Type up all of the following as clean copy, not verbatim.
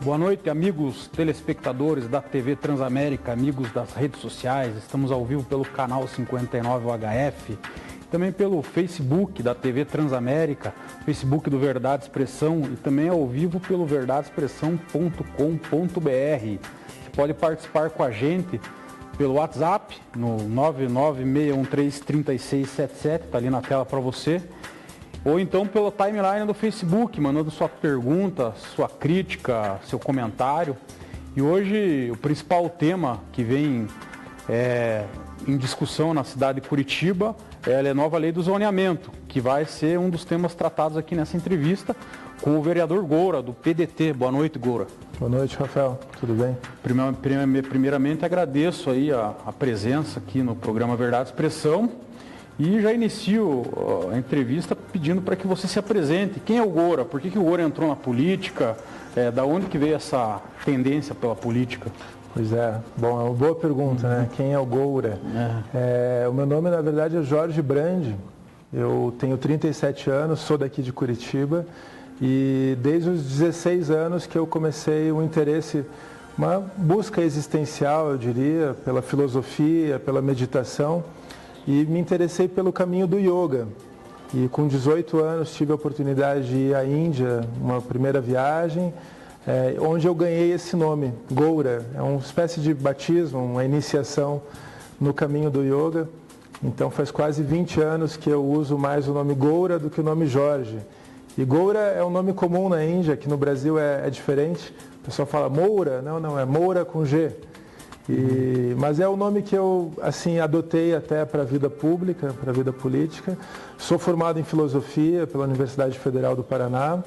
Boa noite, amigos telespectadores da TV Transamérica, amigos das redes sociais. Estamos ao vivo pelo canal 59 UHF, também pelo Facebook da TV Transamérica, Facebook do Verdade Expressão e também ao vivo pelo verdadeexpressão.com.br. Você pode participar com a gente pelo WhatsApp no 996133677, está ali na tela para você. Ou então pela timeline do Facebook, mandando sua pergunta, sua crítica, seu comentário. E hoje o principal tema que vem em discussão na cidade de Curitiba é a nova lei do zoneamento, que vai ser um dos temas tratados aqui nessa entrevista com o vereador Goura, do PDT. Boa noite, Goura. Boa noite, Rafael. Tudo bem? Primeiramente agradeço aí a presença aqui no programa Verdade Expressão. E já inicio a entrevista pedindo para que você se apresente. Quem é o Goura? Por que o Goura entrou na política? Da onde que veio essa tendência pela política? Pois é. Bom, é uma boa pergunta, né? Quem é o Goura? O meu nome, na verdade, é Jorge Brandi. Eu tenho 37 anos, sou daqui de Curitiba. E desde os 16 anos que eu comecei um interesse, uma busca existencial, eu diria, pela filosofia, pela meditação. E me interessei pelo caminho do yoga. E com 18 anos tive a oportunidade de ir à Índia, uma primeira viagem, onde eu ganhei esse nome, Goura. É uma espécie de batismo, uma iniciação no caminho do yoga. Então faz quase 20 anos que eu uso mais o nome Goura do que o nome Jorge. E Goura é um nome comum na Índia, que no Brasil é diferente. O pessoal fala Moura, não, é Moura com G. Mas é o nome que eu adotei até para a vida pública, para a vida política. Sou formado em filosofia pela Universidade Federal do Paraná.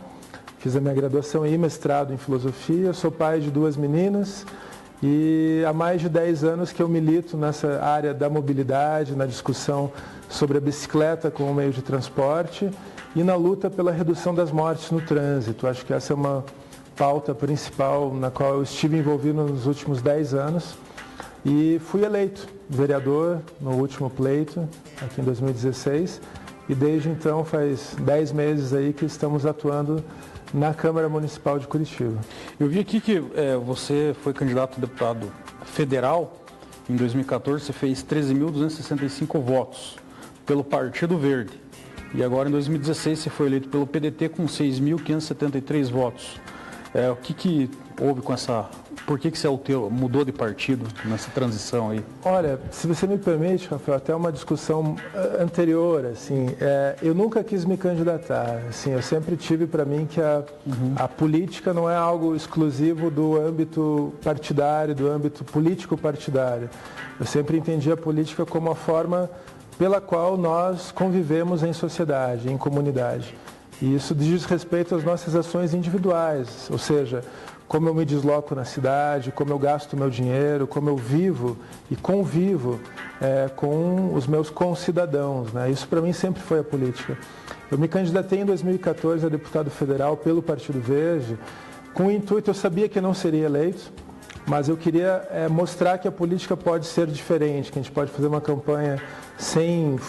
Fiz a minha graduação e mestrado em filosofia. Sou pai de 2 meninas e há mais de 10 anos que eu milito nessa área da mobilidade, na discussão sobre a bicicleta como meio de transporte e na luta pela redução das mortes no trânsito. Acho que essa é uma pauta principal na qual eu estive envolvido nos últimos 10 anos. E fui eleito vereador no último pleito, aqui em 2016, e desde então faz 10 meses aí que estamos atuando na Câmara Municipal de Curitiba. Eu vi aqui que você foi candidato a deputado federal, em 2014 você fez 13.265 votos pelo Partido Verde, e agora em 2016 você foi eleito pelo PDT com 6.573 votos. O que houve com essa... Por que você mudou de partido nessa transição aí? Olha, se você me permite, Rafael, até uma discussão anterior, eu nunca quis me candidatar. Eu sempre tive para mim que a política não é algo exclusivo do âmbito partidário, do âmbito político-partidário. Eu sempre entendi a política como a forma pela qual nós convivemos em sociedade, em comunidade. E isso diz respeito às nossas ações individuais, ou seja, como eu me desloco na cidade, como eu gasto meu dinheiro, como eu vivo e convivo com os meus concidadãos. Isso para mim sempre foi a política. Eu me candidatei em 2014 a deputado federal pelo Partido Verde, com o intuito, eu sabia que não seria eleito, mas eu queria mostrar que a política pode ser diferente, que a gente pode fazer uma campanha sem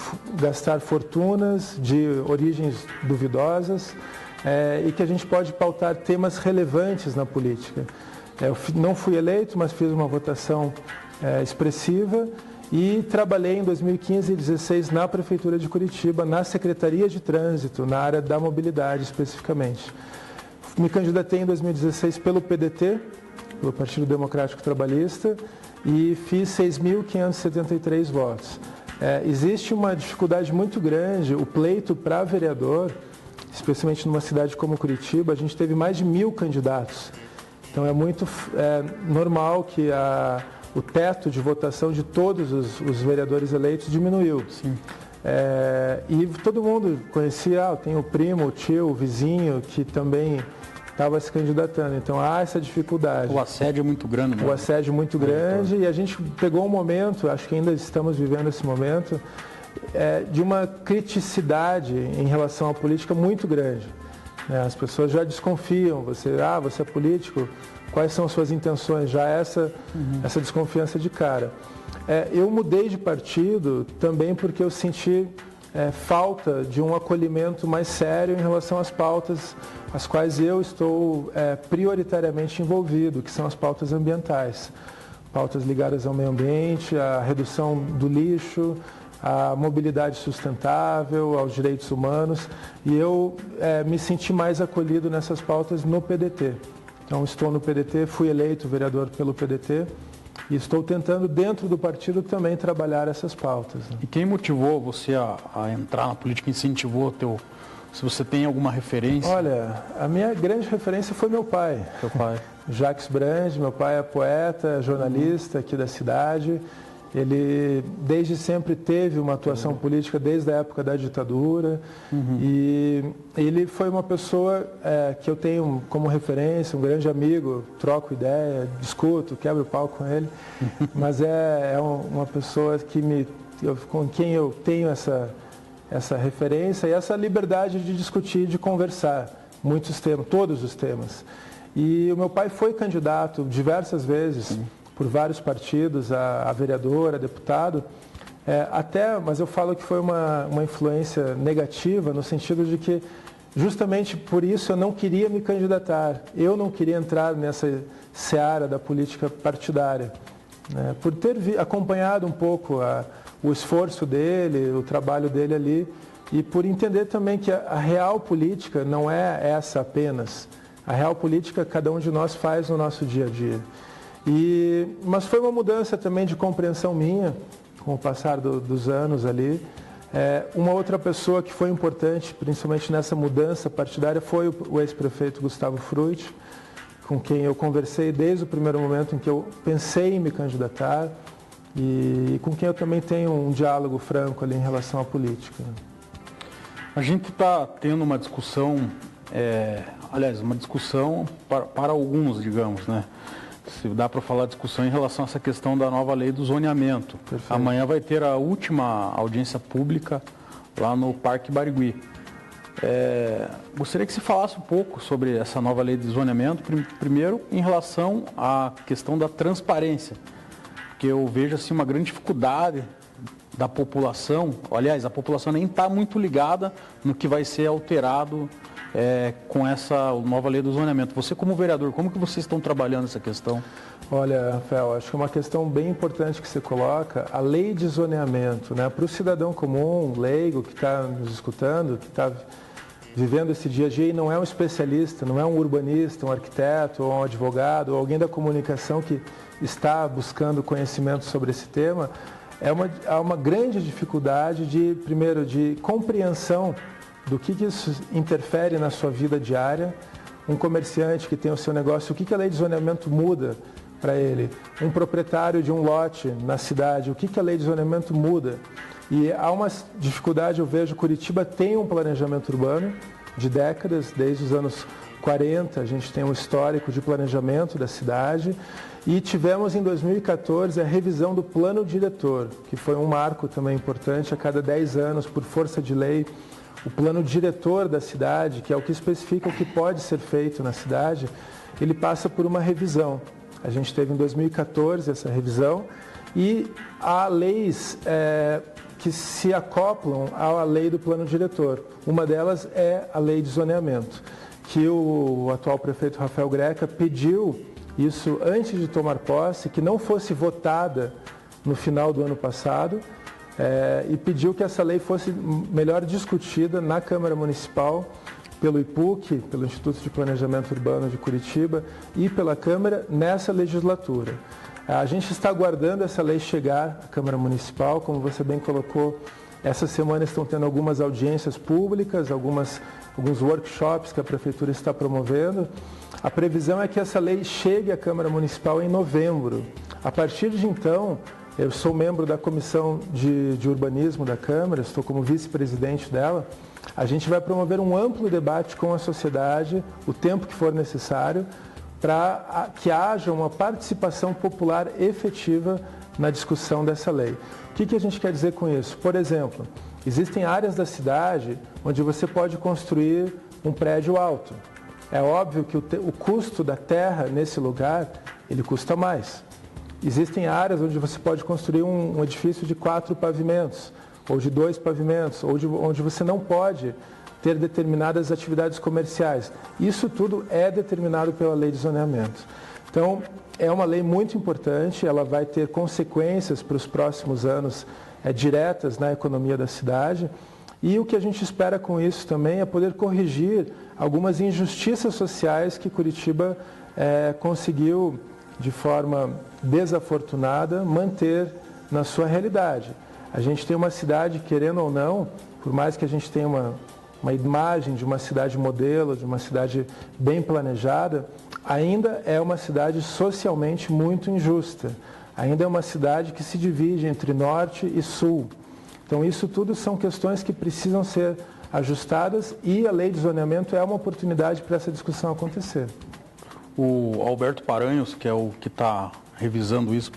gastar fortunas de origens duvidosas, e que a gente pode pautar temas relevantes na política. Eu não fui eleito, mas fiz uma votação expressiva e trabalhei em 2015 e 2016 na Prefeitura de Curitiba, na Secretaria de Trânsito, na área da mobilidade especificamente. Me candidatei em 2016 pelo PDT, pelo Partido Democrático Trabalhista, e fiz 6.573 votos. Existe uma dificuldade muito grande, o pleito para vereador, especialmente numa cidade como Curitiba, a gente teve mais de 1.000 candidatos. Então é muito normal que o teto de votação de todos os vereadores eleitos diminuiu. Sim. E todo mundo conhecia, tem o primo, o tio, o vizinho, que também estava se candidatando. Então há essa dificuldade. O assédio é muito grande, né? O assédio muito grande, e a gente pegou um momento, acho que ainda estamos vivendo esse momento, de uma criticidade em relação à política muito grande. As pessoas já desconfiam, você é político, quais são as suas intenções? Já essa desconfiança de cara. Eu mudei de partido também porque eu senti falta de um acolhimento mais sério em relação às pautas as quais eu estou prioritariamente envolvido, que são as pautas ambientais. Pautas ligadas ao meio ambiente, à redução do lixo, à mobilidade sustentável, aos direitos humanos. E eu me senti mais acolhido nessas pautas no PDT. Então, estou no PDT, fui eleito vereador pelo PDT e estou tentando, dentro do partido, também trabalhar essas pautas. E quem motivou você a entrar na política, incentivou se você tem alguma referência? Olha, a minha grande referência foi meu pai. Seu pai? Jacques Brand, meu pai é poeta, jornalista aqui da cidade. Ele desde sempre teve uma atuação política desde a época da ditadura. E ele foi uma pessoa que eu tenho como referência, um grande amigo, troco ideia, discuto, quebro o pau com ele. Mas é uma pessoa com quem eu tenho essa referência e essa liberdade de discutir, de conversar muitos temas, todos os temas. E o meu pai foi candidato diversas vezes por vários partidos, a vereador, a deputado, mas eu falo que foi uma influência negativa no sentido de que justamente por isso eu não queria me candidatar, eu não queria entrar nessa seara da política partidária, né? Por ter acompanhado um pouco o esforço dele, o trabalho dele ali, e por entender também que a real política não é essa apenas. A real política cada um de nós faz no nosso dia a dia. Mas foi uma mudança também de compreensão minha, com o passar dos anos ali. Uma outra pessoa que foi importante, principalmente nessa mudança partidária, foi o ex-prefeito Gustavo Frutti, com quem eu conversei desde o primeiro momento em que eu pensei em me candidatar e com quem eu também tenho um diálogo franco ali em relação à política. A gente está tendo uma discussão, uma discussão para alguns, digamos, né? Se dá para falar discussão em relação a essa questão da nova lei do zoneamento. Perfeito. Amanhã vai ter a última audiência pública lá no Parque Barigui. Gostaria que você falasse um pouco sobre essa nova lei de zoneamento, primeiro em relação à questão da transparência, porque eu vejo assim, uma grande dificuldade da população, aliás, a população nem está muito ligada no que vai ser alterado com essa nova lei do zoneamento. Você como vereador, como que vocês estão trabalhando essa questão? Olha, Rafael, acho que é uma questão bem importante que você coloca. A lei de zoneamento, né, para o cidadão comum, leigo, que está nos escutando, que está vivendo esse dia a dia e não é um especialista, não é um urbanista, um arquiteto, ou um advogado, ou alguém da comunicação que está buscando conhecimento sobre esse tema, há uma grande dificuldade primeiro, de compreensão do que isso interfere na sua vida diária. Um comerciante que tem o seu negócio, o que a lei de zoneamento muda para ele? Um proprietário de um lote na cidade, o que a lei de zoneamento muda? E há uma dificuldade, eu vejo, Curitiba tem um planejamento urbano de décadas, desde os anos 40, a gente tem um histórico de planejamento da cidade, e tivemos em 2014 a revisão do plano diretor, que foi um marco também importante. A cada 10 anos, por força de lei, o plano diretor da cidade, que é o que especifica o que pode ser feito na cidade, ele passa por uma revisão. A gente teve em 2014 essa revisão e há leis que se acoplam à lei do plano diretor. Uma delas é a lei de zoneamento, que o atual prefeito Rafael Greca pediu isso antes de tomar posse, que não fosse votada no final do ano passado, e pediu que essa lei fosse melhor discutida na Câmara Municipal, pelo IPUC, pelo Instituto de Planejamento Urbano de Curitiba, e pela Câmara nessa legislatura. A gente está aguardando essa lei chegar à Câmara Municipal, como você bem colocou, essa semana estão tendo algumas audiências públicas, alguns workshops que a Prefeitura está promovendo. A previsão é que essa lei chegue à Câmara Municipal em novembro. A partir de então, eu sou membro da Comissão de Urbanismo da Câmara, estou como vice-presidente dela. A gente vai promover um amplo debate com a sociedade, o tempo que for necessário, para que haja uma participação popular efetiva na discussão dessa lei. O que a gente quer dizer com isso? Por exemplo, existem áreas da cidade onde você pode construir um prédio alto. É óbvio que o custo da terra nesse lugar, ele custa mais. Existem áreas onde você pode construir um edifício de 4 pavimentos, ou de 2 pavimentos, ou onde você não pode ter determinadas atividades comerciais. Isso tudo é determinado pela lei de zoneamento. Então, é uma lei muito importante, ela vai ter consequências para os próximos anos diretas na economia da cidade. E o que a gente espera com isso também é poder corrigir algumas injustiças sociais que Curitiba conseguiu, de forma desafortunada, manter na sua realidade. A gente tem uma cidade, querendo ou não, por mais que a gente tenha uma imagem de uma cidade modelo, de uma cidade bem planejada, ainda é uma cidade socialmente muito injusta. Ainda é uma cidade que se divide entre norte e sul. Então, isso tudo são questões que precisam ser ajustadas e a lei de zoneamento é uma oportunidade para essa discussão acontecer. O Alberto Paranhos, que é o que está revisando isso,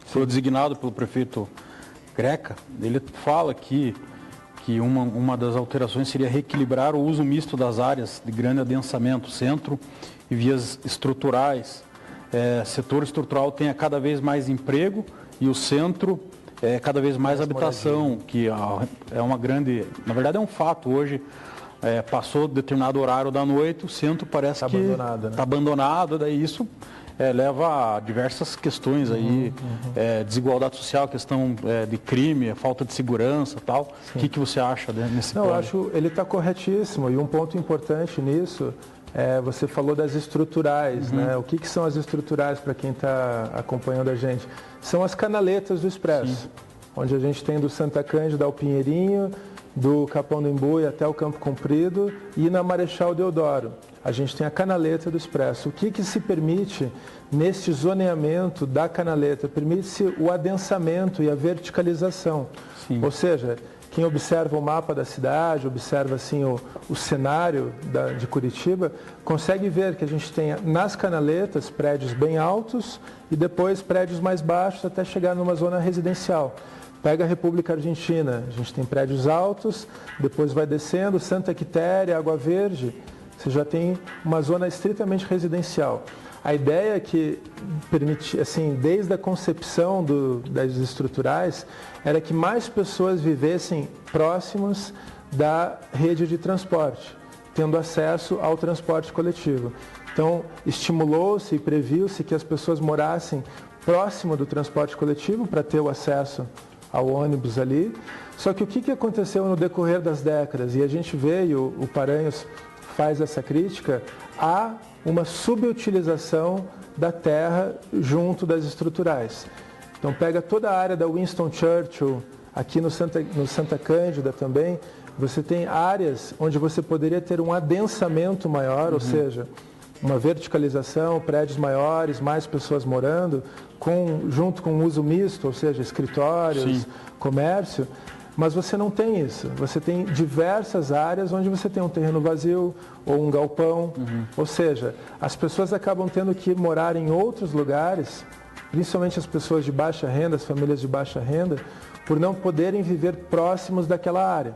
foi designado pelo prefeito Greca, ele fala que uma das alterações seria reequilibrar o uso misto das áreas de grande adensamento, centro e vias estruturais. Setor estrutural tenha cada vez mais emprego e o centro cada vez mais habitação, moradia. Que é uma grande... Na verdade é um fato hoje, passou determinado horário da noite, o centro parece que está abandonado, daí isso leva a diversas questões aí, desigualdade social, questão de crime, falta de segurança e tal. Sim. O que você acha nesse ponto? Eu acho ele está corretíssimo e um ponto importante nisso, você falou das estruturais, né? O que são as estruturais para quem está acompanhando a gente? São as canaletas do Expresso, onde a gente tem do Santa Cândida ao Pinheirinho, do Capão do Imbu até o Campo Comprido e na Marechal Deodoro. A gente tem a canaleta do Expresso. O que se permite neste zoneamento da canaleta? Permite-se o adensamento e a verticalização. Sim. Ou seja, quem observa o mapa da cidade, observa assim o cenário de Curitiba, consegue ver que a gente tem nas canaletas prédios bem altos e depois prédios mais baixos até chegar numa zona residencial. Pega a República Argentina, a gente tem prédios altos, depois vai descendo, Santa Quitéria, Água Verde, você já tem uma zona estritamente residencial. A ideia é que, assim, desde a concepção das estruturais, era que mais pessoas vivessem próximos da rede de transporte, tendo acesso ao transporte coletivo. Então, estimulou-se e previu-se que as pessoas morassem próximo do transporte coletivo para ter o acesso ao ônibus ali. Só que o que aconteceu no decorrer das décadas, e a gente veio, o Paranhos faz essa crítica, há uma subutilização da terra junto das estruturais. Então pega toda a área da Winston Churchill, aqui no Santa Cândida também, você tem áreas onde você poderia ter um adensamento maior, ou seja, uma verticalização, prédios maiores, mais pessoas morando, junto com uso misto, ou seja, escritórios, comércio, mas você não tem isso. Você tem diversas áreas onde você tem um terreno vazio ou um galpão, ou seja, as pessoas acabam tendo que morar em outros lugares, principalmente as pessoas de baixa renda, as famílias de baixa renda, por não poderem viver próximos daquela área.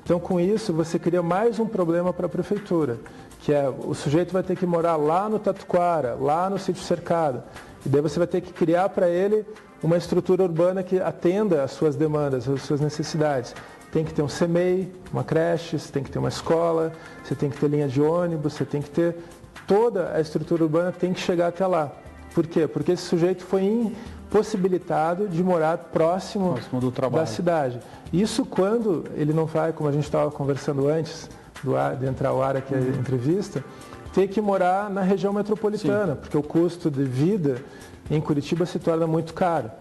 Então, com isso, você cria mais um problema para a prefeitura, que é o sujeito vai ter que morar lá no Tatuquara, lá no Sítio Cercado, e daí você vai ter que criar para ele uma estrutura urbana que atenda às suas demandas, às suas necessidades. Tem que ter um CMEI, uma creche, você tem que ter uma escola, você tem que ter linha de ônibus, você tem que ter... Toda a estrutura urbana tem que chegar até lá. Por quê? Porque esse sujeito foi impossibilitado de morar próximo do trabalho, da cidade. Isso quando ele não vai, como a gente estava conversando antes de entrar ao ar aqui a entrevista, ter que morar na região metropolitana, porque o custo de vida em Curitiba se torna muito caro.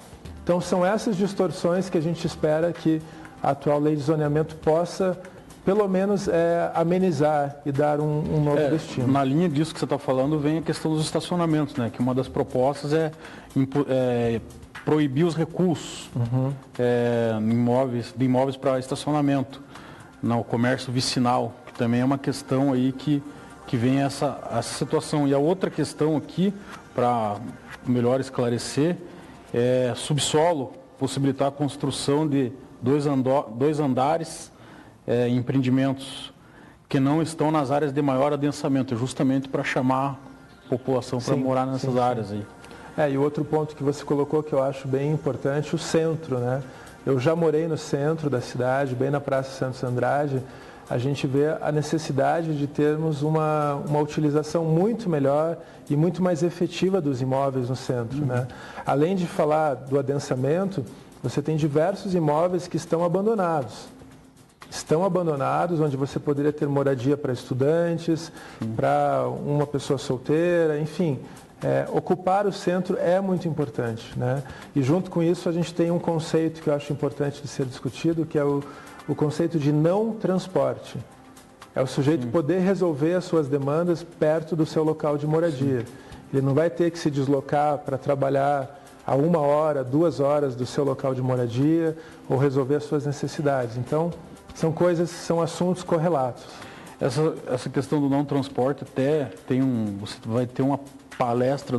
Então são essas distorções que a gente espera que a atual lei de zoneamento possa, pelo menos, amenizar e dar um novo destino. Na linha disso que você está falando vem a questão dos estacionamentos, né? Que uma das propostas é proibir os recursos de imóveis para estacionamento, no comércio vicinal, que também é uma questão aí que vem essa situação. E a outra questão aqui, para melhor esclarecer, é subsolo, possibilitar a construção de dois andares em empreendimentos que não estão nas áreas de maior adensamento, justamente para chamar a população para morar nessas áreas aí. E outro ponto que você colocou que eu acho bem importante, o centro, né? Eu já morei no centro da cidade, bem na Praça Santos Andrade. A gente vê a necessidade de termos uma utilização muito melhor e muito mais efetiva dos imóveis no centro, né? Além de falar do adensamento, você tem diversos imóveis que estão abandonados. Estão abandonados, onde você poderia ter moradia para estudantes, para uma pessoa solteira, enfim. Ocupar o centro é muito importante, né? E junto com isso a gente tem um conceito que eu acho importante de ser discutido, que é o conceito de não transporte. É o sujeito poder resolver as suas demandas perto do seu local de moradia. Ele não vai ter que se deslocar para trabalhar a 1 hora, 2 horas do seu local de moradia ou resolver as suas necessidades. Então, são assuntos correlatos. Essa questão do não transporte até você vai ter uma palestra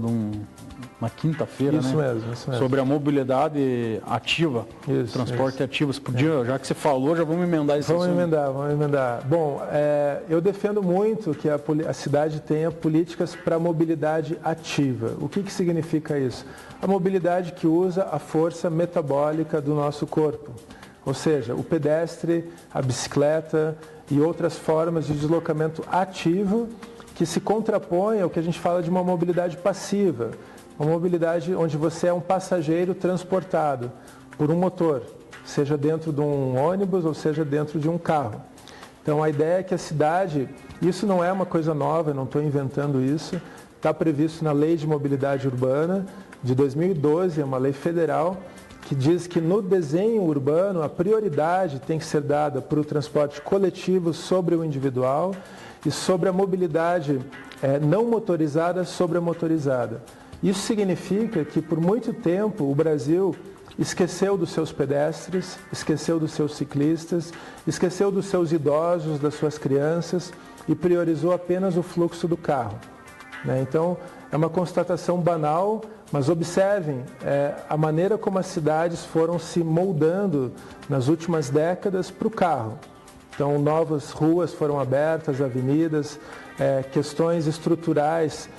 na quinta-feira, Isso mesmo. Sobre a mobilidade ativa, transporte ativo. Você podia, já que você falou, já vamos emendar isso. Vamos emendar. Bom, eu defendo muito que a cidade tenha políticas para mobilidade ativa. O que significa isso? A mobilidade que usa a força metabólica do nosso corpo. Ou seja, o pedestre, a bicicleta e outras formas de deslocamento ativo que se contrapõe ao que a gente fala de uma mobilidade passiva. Uma mobilidade onde você é um passageiro transportado por um motor, seja dentro de um ônibus ou seja dentro de um carro. Então a ideia é que a cidade, isso não é uma coisa nova, eu não estou inventando isso, está previsto na Lei de Mobilidade Urbana de 2012, é uma lei federal, que diz que no desenho urbano a prioridade tem que ser dada para o transporte coletivo sobre o individual e sobre a mobilidade não motorizada sobre a motorizada. Isso significa que por muito tempo o Brasil esqueceu dos seus pedestres, esqueceu dos seus ciclistas, esqueceu dos seus idosos, das suas crianças e priorizou apenas o fluxo do carro, né? Então, é uma constatação banal, mas observem a maneira como as cidades foram se moldando nas últimas décadas para o carro. Então, novas ruas foram abertas, avenidas, questões estruturais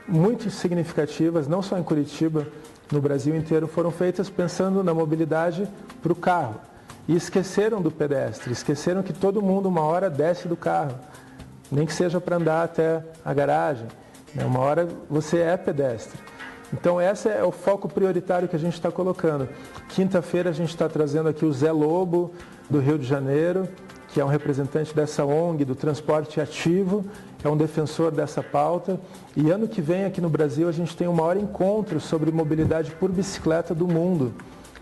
muito significativas, não só em Curitiba, no Brasil inteiro, foram feitas pensando na mobilidade para o carro. E esqueceram do pedestre, esqueceram que todo mundo uma hora desce do carro, nem que seja para andar até a garagem. Uma hora você é pedestre. Então esse é o foco prioritário que a gente está colocando. Quinta-feira a gente está trazendo aqui o Zé Lobo, do Rio de Janeiro, que é um representante dessa ONG, do transporte ativo, é um defensor dessa pauta. E ano que vem aqui no Brasil a gente tem o maior encontro sobre mobilidade por bicicleta do mundo.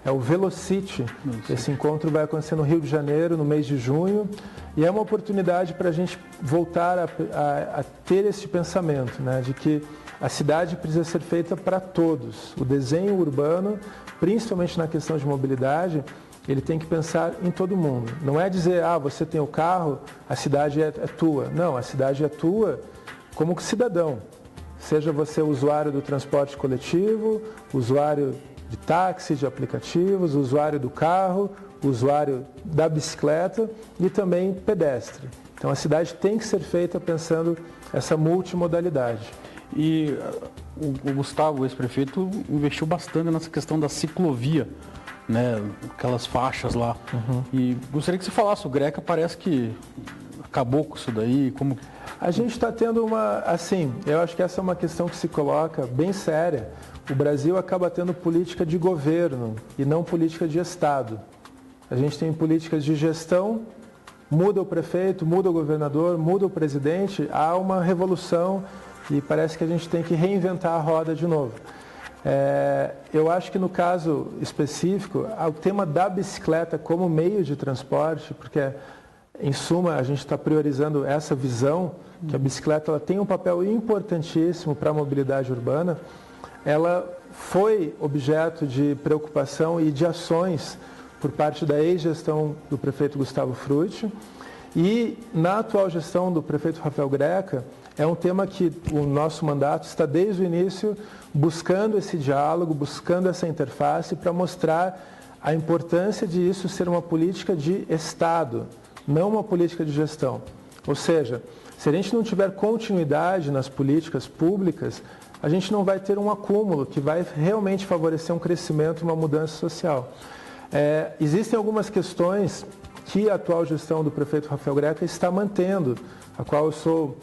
É o Velocity. Esse encontro vai acontecer no Rio de Janeiro, no mês de junho. E é uma oportunidade para a gente voltar a ter esse pensamento, né, de que a cidade precisa ser feita para todos. O desenho urbano, principalmente na questão de mobilidade, ele tem que pensar em todo mundo. Não é dizer, você tem o carro, a cidade é tua. Não, a cidade é tua como cidadão. Seja você usuário do transporte coletivo, usuário de táxi, de aplicativos, usuário do carro, usuário da bicicleta e também pedestre. Então a cidade tem que ser feita pensando essa multimodalidade. E o Gustavo, o ex-prefeito, investiu bastante nessa questão da ciclovia, né? Aquelas faixas lá. E gostaria que você falasse, o Greca parece que acabou com isso daí, como... A gente está tendo eu acho que essa é uma questão que se coloca bem séria. O Brasil acaba tendo política de governo e não política de Estado. A gente tem políticas de gestão, muda o prefeito, muda o governador, muda o presidente, há uma revolução e parece que a gente tem que reinventar a roda de novo. Eu acho que no caso específico, o tema da bicicleta como meio de transporte, porque em suma a gente está priorizando essa visão, que a bicicleta ela tem um papel importantíssimo para a mobilidade urbana, ela foi objeto de preocupação e de ações por parte da ex-gestão do prefeito Gustavo Frutti e na atual gestão do prefeito Rafael Greca, é um tema que o nosso mandato está desde o início buscando esse diálogo, buscando essa interface para mostrar a importância de isso ser uma política de Estado, não uma política de gestão. Ou seja, se a gente não tiver continuidade nas políticas públicas, a gente não vai ter um acúmulo que vai realmente favorecer um crescimento e uma mudança social. Existem algumas questões que a atual gestão do prefeito Rafael Greca está mantendo, a qual eu sou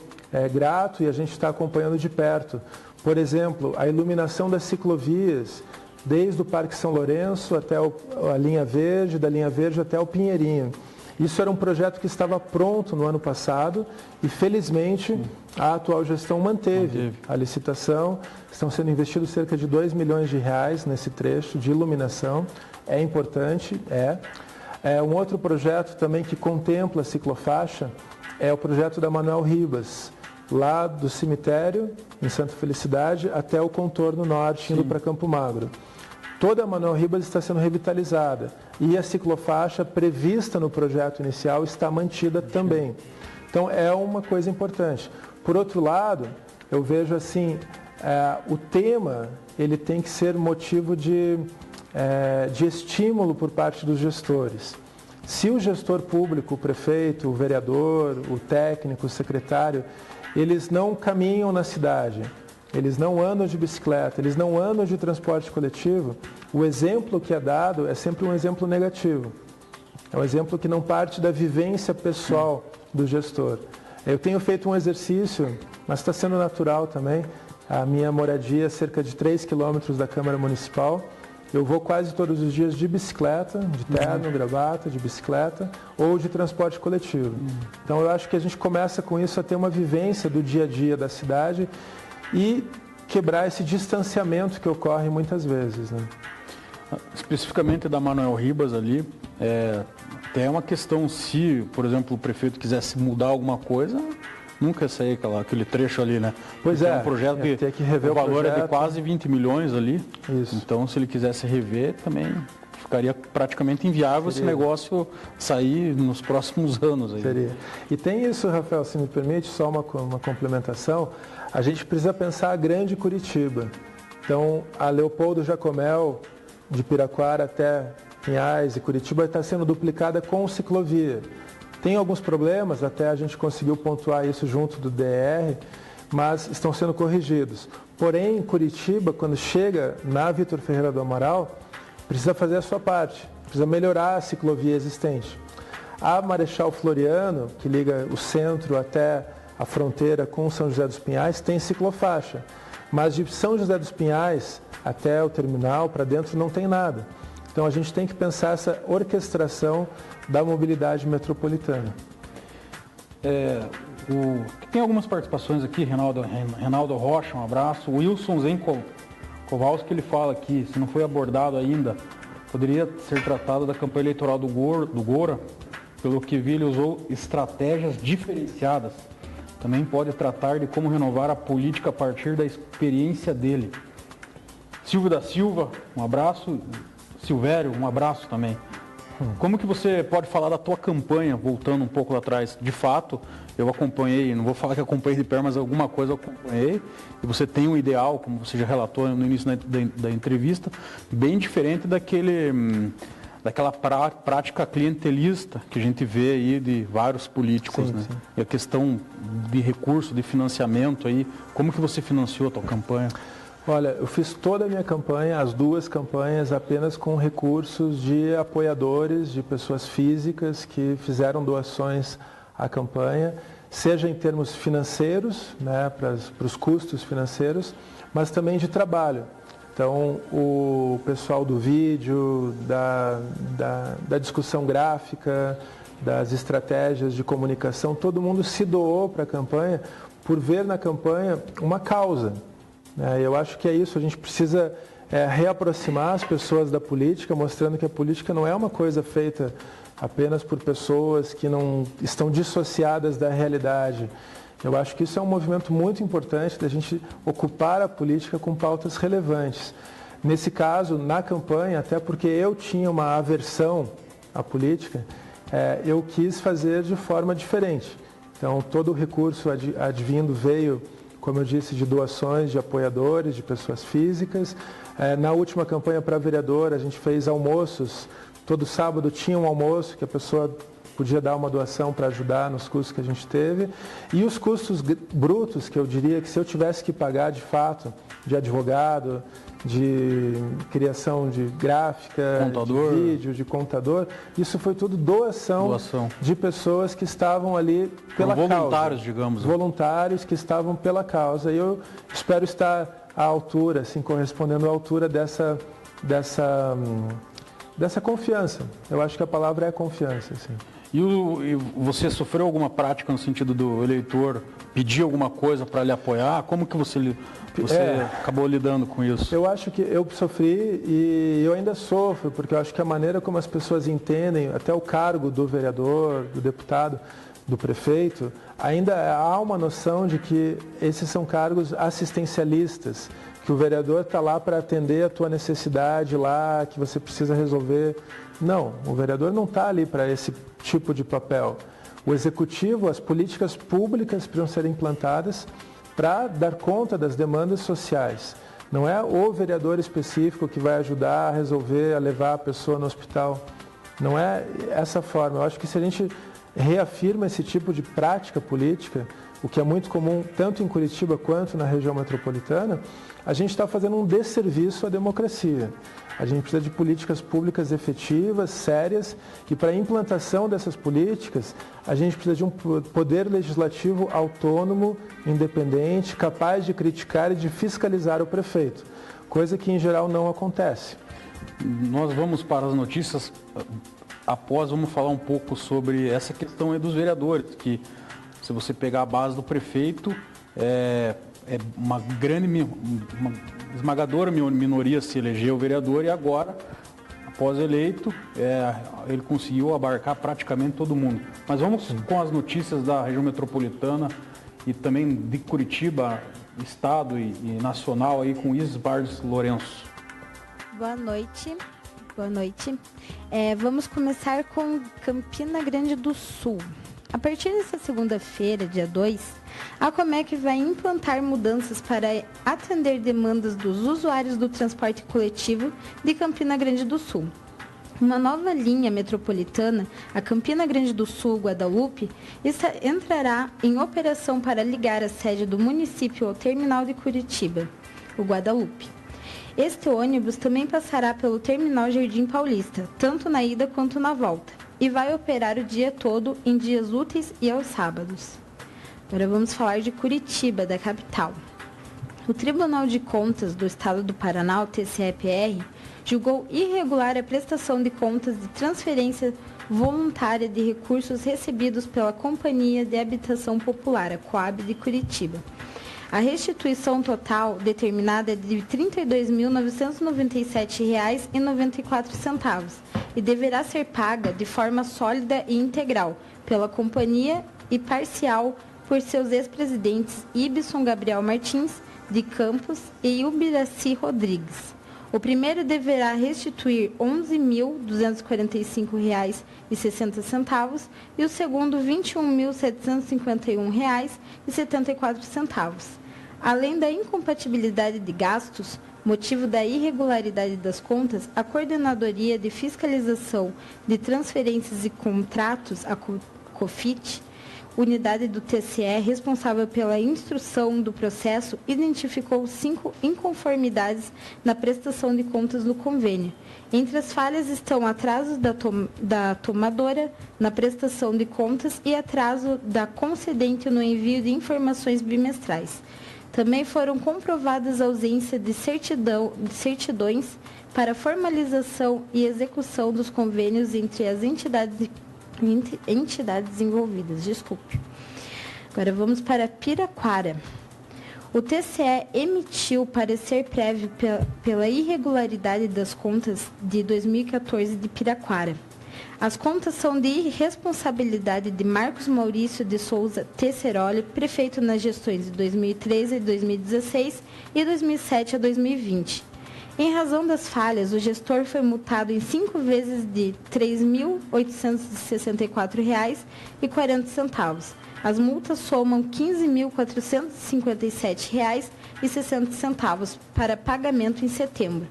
grato e a gente está acompanhando de perto. Por exemplo, a iluminação das ciclovias, desde o Parque São Lourenço até a linha verde, da linha verde até o Pinheirinho. Isso era um projeto que estava pronto no ano passado e, felizmente, a atual gestão manteve a licitação. Estão sendo investidos cerca de R$2 milhões nesse trecho de iluminação. É importante, um outro projeto também que contempla a ciclofaixa é o projeto da Manuel Ribas, lá do cemitério, em Santa Felicidade, até o contorno norte, indo para Campo Magro. Toda a Manuel Ribas está sendo revitalizada e a ciclofaixa prevista no projeto inicial está mantida também. Então, é uma coisa importante. Por outro lado, eu vejo assim, o tema ele tem que ser motivo de estímulo por parte dos gestores. Se o gestor público, o prefeito, o vereador, o técnico, o secretário, eles não caminham na cidade, eles não andam de bicicleta, eles não andam de transporte coletivo, o exemplo que é dado é sempre um exemplo negativo. É um exemplo que não parte da vivência pessoal do gestor. Eu tenho feito um exercício, mas está sendo natural também. A minha moradia é cerca de 3 quilômetros da Câmara Municipal. Eu vou quase todos os dias de bicicleta, de terno, gravata, de bicicleta ou de transporte coletivo. Então eu acho que a gente começa com isso a ter uma vivência do dia a dia da cidade e quebrar esse distanciamento que ocorre muitas vezes, né? Especificamente da Manuel Ribas ali, até uma questão se, por exemplo, o prefeito quisesse mudar alguma coisa, nunca sair aquele trecho ali, né? Pois é um projeto que rever o valor é de quase 20 milhões ali. Isso. Então, se ele quisesse rever, também ficaria praticamente inviável esse negócio sair nos próximos anos. Aí. Seria. E tem isso, Rafael, se me permite, só uma complementação. A gente precisa pensar a grande Curitiba. Então, a Leopoldo Jacomel, de Piraquara até Pinhais e Curitiba, está sendo duplicada com ciclovia. Tem alguns problemas, até a gente conseguiu pontuar isso junto do DR, mas estão sendo corrigidos. Porém, Curitiba, quando chega na Vitor Ferreira do Amaral, precisa fazer a sua parte, precisa melhorar a ciclovia existente. A Marechal Floriano, que liga o centro até a fronteira com São José dos Pinhais, tem ciclofaixa, mas de São José dos Pinhais até o terminal, para dentro, não tem nada. Então, a gente tem que pensar essa orquestração da mobilidade metropolitana. Tem algumas participações aqui, Reinaldo Rocha, um abraço. O Wilson Kowalski, ele fala aqui, se não foi abordado ainda, poderia ser tratado da campanha eleitoral do Gora, pelo que vi, ele usou estratégias diferenciadas. Também pode tratar de como renovar a política a partir da experiência dele. Silvio da Silva, um abraço. Silvério, um abraço também. Como que você pode falar da tua campanha, voltando um pouco lá atrás? De fato, eu acompanhei, não vou falar que acompanhei de perto, mas alguma coisa eu acompanhei. E você tem um ideal, como você já relatou no início da entrevista, bem diferente daquela prática clientelista que a gente vê aí de vários políticos, né? Sim. E a questão de recurso, de financiamento aí, como que você financiou a tua campanha? Olha, eu fiz toda a minha campanha, as duas campanhas, apenas com recursos de apoiadores, de pessoas físicas que fizeram doações à campanha, seja em termos financeiros, né, para os custos financeiros, mas também de trabalho. Então, o pessoal do vídeo, da discussão gráfica, das estratégias de comunicação, todo mundo se doou para a campanha por ver na campanha uma causa. Eu acho que é isso, a gente precisa reaproximar as pessoas da política, mostrando que a política não é uma coisa feita apenas por pessoas que não estão dissociadas da realidade. Eu acho que isso é um movimento muito importante da gente ocupar a política com pautas relevantes. Nesse caso, na campanha, até porque eu tinha uma aversão à política, eu quis fazer de forma diferente. Então, todo o recurso advindo veio, como eu disse, de doações de apoiadores, de pessoas físicas. Na última campanha para vereador, a gente fez almoços. Todo sábado tinha um almoço que a pessoa podia dar uma doação para ajudar nos custos que a gente teve. E os custos brutos, que eu diria que se eu tivesse que pagar de fato, de advogado, de criação de gráfica, contador, de vídeo, de contador, isso foi tudo doação. De pessoas que estavam ali pela causa. Voluntários, digamos. Voluntários que estavam pela causa. E eu espero estar à altura, assim, correspondendo à altura dessa confiança. Eu acho que a palavra é confiança, assim. E você sofreu alguma prática no sentido do eleitor pedir alguma coisa para lhe apoiar? Como que você acabou lidando com isso? Eu acho que eu sofri e eu ainda sofro, porque eu acho que a maneira como as pessoas entendem, até o cargo do vereador, do deputado, do prefeito, ainda há uma noção de que esses são cargos assistencialistas, que o vereador está lá para atender a tua necessidade lá, que você precisa resolver. Não, o vereador não está ali para esse tipo de papel. O executivo, as políticas públicas precisam ser implantadas para dar conta das demandas sociais. Não é o vereador específico que vai ajudar a resolver, a levar a pessoa no hospital. Não é essa forma. Eu acho que se a gente reafirma esse tipo de prática política, o que é muito comum tanto em Curitiba quanto na região metropolitana, a gente está fazendo um desserviço à democracia. A gente precisa de políticas públicas efetivas, sérias, e para a implantação dessas políticas, a gente precisa de um poder legislativo autônomo, independente, capaz de criticar e de fiscalizar o prefeito, coisa que em geral não acontece. Nós vamos para as notícias. Após, vamos falar um pouco sobre essa questão aí dos vereadores, que se você pegar a base do prefeito, é uma esmagadora minoria se elegeu vereador e agora, após eleito, ele conseguiu abarcar praticamente todo mundo. Mas vamos com as notícias da região metropolitana e também de Curitiba, estado e nacional, aí com Isis Bardos Lourenço. Boa noite. Boa noite. Vamos começar com Campina Grande do Sul. A partir desta segunda-feira, dia 2, a Comec vai implantar mudanças para atender demandas dos usuários do transporte coletivo de Campina Grande do Sul. Uma nova linha metropolitana, a Campina Grande do Sul Guadalupe, entrará em operação para ligar a sede do município ao terminal de Curitiba, o Guadalupe. Este ônibus também passará pelo terminal Jardim Paulista, tanto na ida quanto na volta, e vai operar o dia todo em dias úteis e aos sábados. Agora vamos falar de Curitiba, da capital. O Tribunal de Contas do Estado do Paraná, o TCE-PR, julgou irregular a prestação de contas de transferência voluntária de recursos recebidos pela Companhia de Habitação Popular, a Coab de Curitiba. A restituição total determinada é de R$ 32.997,94 e deverá ser paga de forma sólida e integral pela companhia e parcial por seus ex-presidentes Ibson Gabriel Martins de Campos e Ubiraci Rodrigues. O primeiro deverá restituir R$ 11.245,60 e o segundo R$ 21.751,74. Além da incompatibilidade de gastos, motivo da irregularidade das contas, a Coordenadoria de Fiscalização de Transferências e Contratos, a COFIT, unidade do TCE responsável pela instrução do processo, identificou 5 inconformidades na prestação de contas do convênio. Entre as falhas estão atrasos da tomadora na prestação de contas e atraso da concedente no envio de informações bimestrais. Também foram comprovadas a ausência de certidões para formalização e execução dos convênios entre as entidades envolvidas. Agora vamos para Piraquara. O TCE emitiu parecer prévio pela irregularidade das contas de 2014 de Piraquara. As contas são de responsabilidade de Marcos Maurício de Souza Tesseroli, prefeito nas gestões de 2013 a 2016 e 2007 a 2020. Em razão das falhas, o gestor foi multado em 5 vezes de R$ 3.864,40. As multas somam R$ 15.457,60 para pagamento em setembro.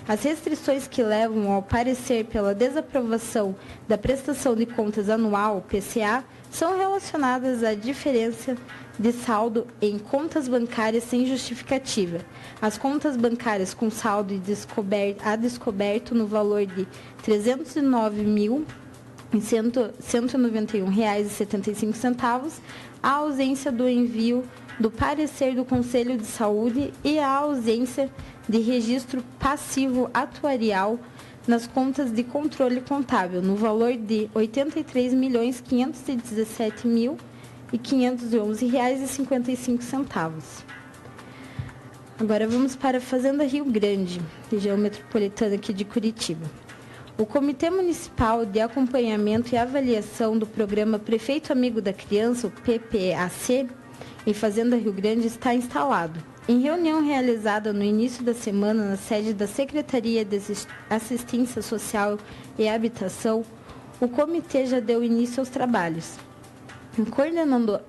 As restrições que levam ao parecer pela desaprovação da prestação de contas anual, PCA, são relacionadas à diferença de saldo em contas bancárias sem justificativa. As contas bancárias com saldo a descoberto no valor de R$ 309.191,75, a ausência do envio do parecer do Conselho de Saúde e a ausência de registro passivo atuarial nas contas de controle contábil, no valor de R$ 83.517.511,55. Agora vamos para a Fazenda Rio Grande, região metropolitana aqui de Curitiba. O Comitê Municipal de Acompanhamento e Avaliação do Programa Prefeito Amigo da Criança, o PPAC, em Fazenda Rio Grande, está instalado. Em reunião realizada no início da semana na sede da Secretaria de Assistência Social e Habitação, o comitê já deu início aos trabalhos.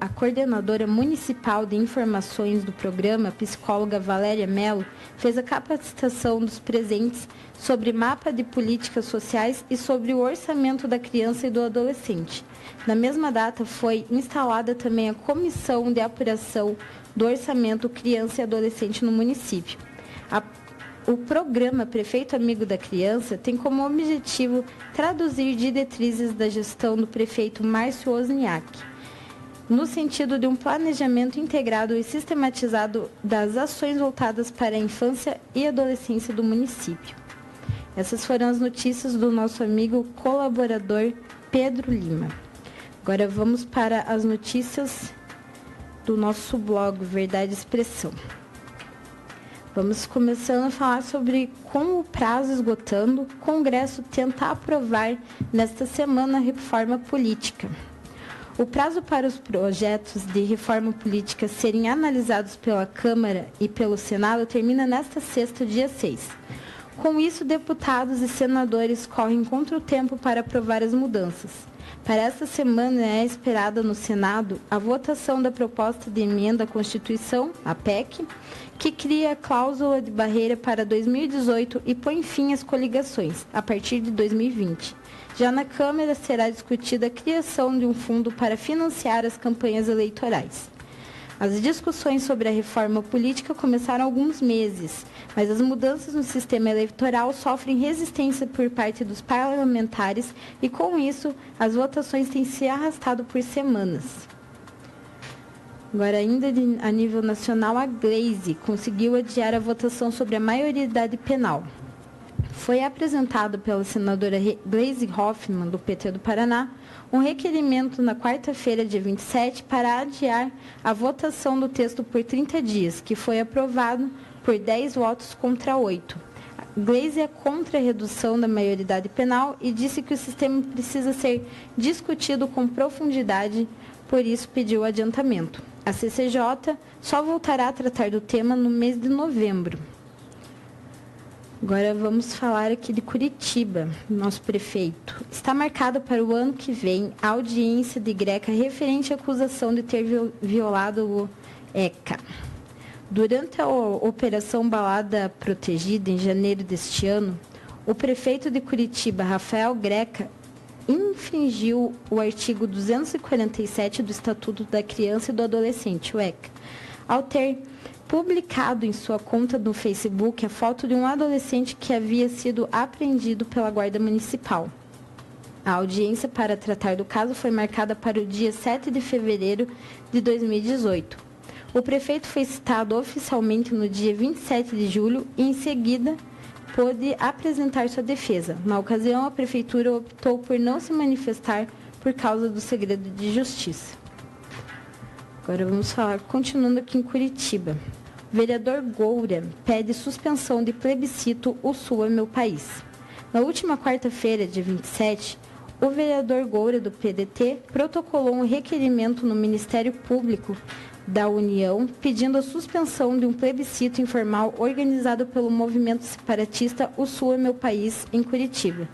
A coordenadora municipal de informações do programa, a psicóloga Valéria Mello, fez a capacitação dos presentes sobre mapa de políticas sociais e sobre o orçamento da criança e do adolescente. Na mesma data, foi instalada também a Comissão de Apuração do Orçamento Criança e Adolescente no município. O programa Prefeito Amigo da Criança tem como objetivo traduzir diretrizes da gestão do prefeito Márcio Wozniak, no sentido de um planejamento integrado e sistematizado das ações voltadas para a infância e adolescência do município. Essas foram as notícias do nosso amigo colaborador Pedro Lima. Agora vamos para as notícias do nosso blog Verdade e Expressão. Vamos começando a falar sobre, com o prazo esgotando, o Congresso tenta aprovar nesta semana a reforma política. O prazo para os projetos de reforma política serem analisados pela Câmara e pelo Senado termina nesta sexta, dia 6. Com isso, deputados e senadores correm contra o tempo para aprovar as mudanças. Para esta semana é esperada no Senado a votação da proposta de emenda à Constituição, a PEC, que cria a cláusula de barreira para 2018 e põe fim às coligações, a partir de 2020. Já na Câmara será discutida a criação de um fundo para financiar as campanhas eleitorais. As discussões sobre a reforma política começaram há alguns meses, mas as mudanças no sistema eleitoral sofrem resistência por parte dos parlamentares e, com isso, as votações têm se arrastado por semanas. Agora, ainda a nível nacional, a Glaze conseguiu adiar a votação sobre a maioridade penal. Foi apresentado pela senadora Glaze Hoffmann, do PT do Paraná, um requerimento na quarta-feira, dia 27, para adiar a votação do texto por 30 dias, que foi aprovado por 10 votos contra 8. Glaze é contra a redução da maioridade penal e disse que o sistema precisa ser discutido com profundidade, por isso pediu adiantamento. A CCJ só voltará a tratar do tema no mês de novembro. Agora vamos falar aqui de Curitiba, nosso prefeito. Está marcada para o ano que vem a audiência de Greca referente à acusação de ter violado o ECA. Durante a Operação Balada Protegida, em janeiro deste ano, o prefeito de Curitiba, Rafael Greca, infringiu o artigo 247 do Estatuto da Criança e do Adolescente, o ECA, ao ter publicado em sua conta no Facebook a foto de um adolescente que havia sido apreendido pela Guarda Municipal. A audiência para tratar do caso foi marcada para o dia 7 de fevereiro de 2018. O prefeito foi citado oficialmente no dia 27 de julho e, em seguida, pôde apresentar sua defesa. Na ocasião, a prefeitura optou por não se manifestar por causa do segredo de justiça. Agora vamos falar, continuando aqui em Curitiba. O vereador Goura pede suspensão de plebiscito O Sul é Meu País. Na última quarta-feira, dia 27, o vereador Goura, do PDT, protocolou um requerimento no Ministério Público da União pedindo a suspensão de um plebiscito informal organizado pelo movimento separatista O Sul é Meu País, em Curitiba.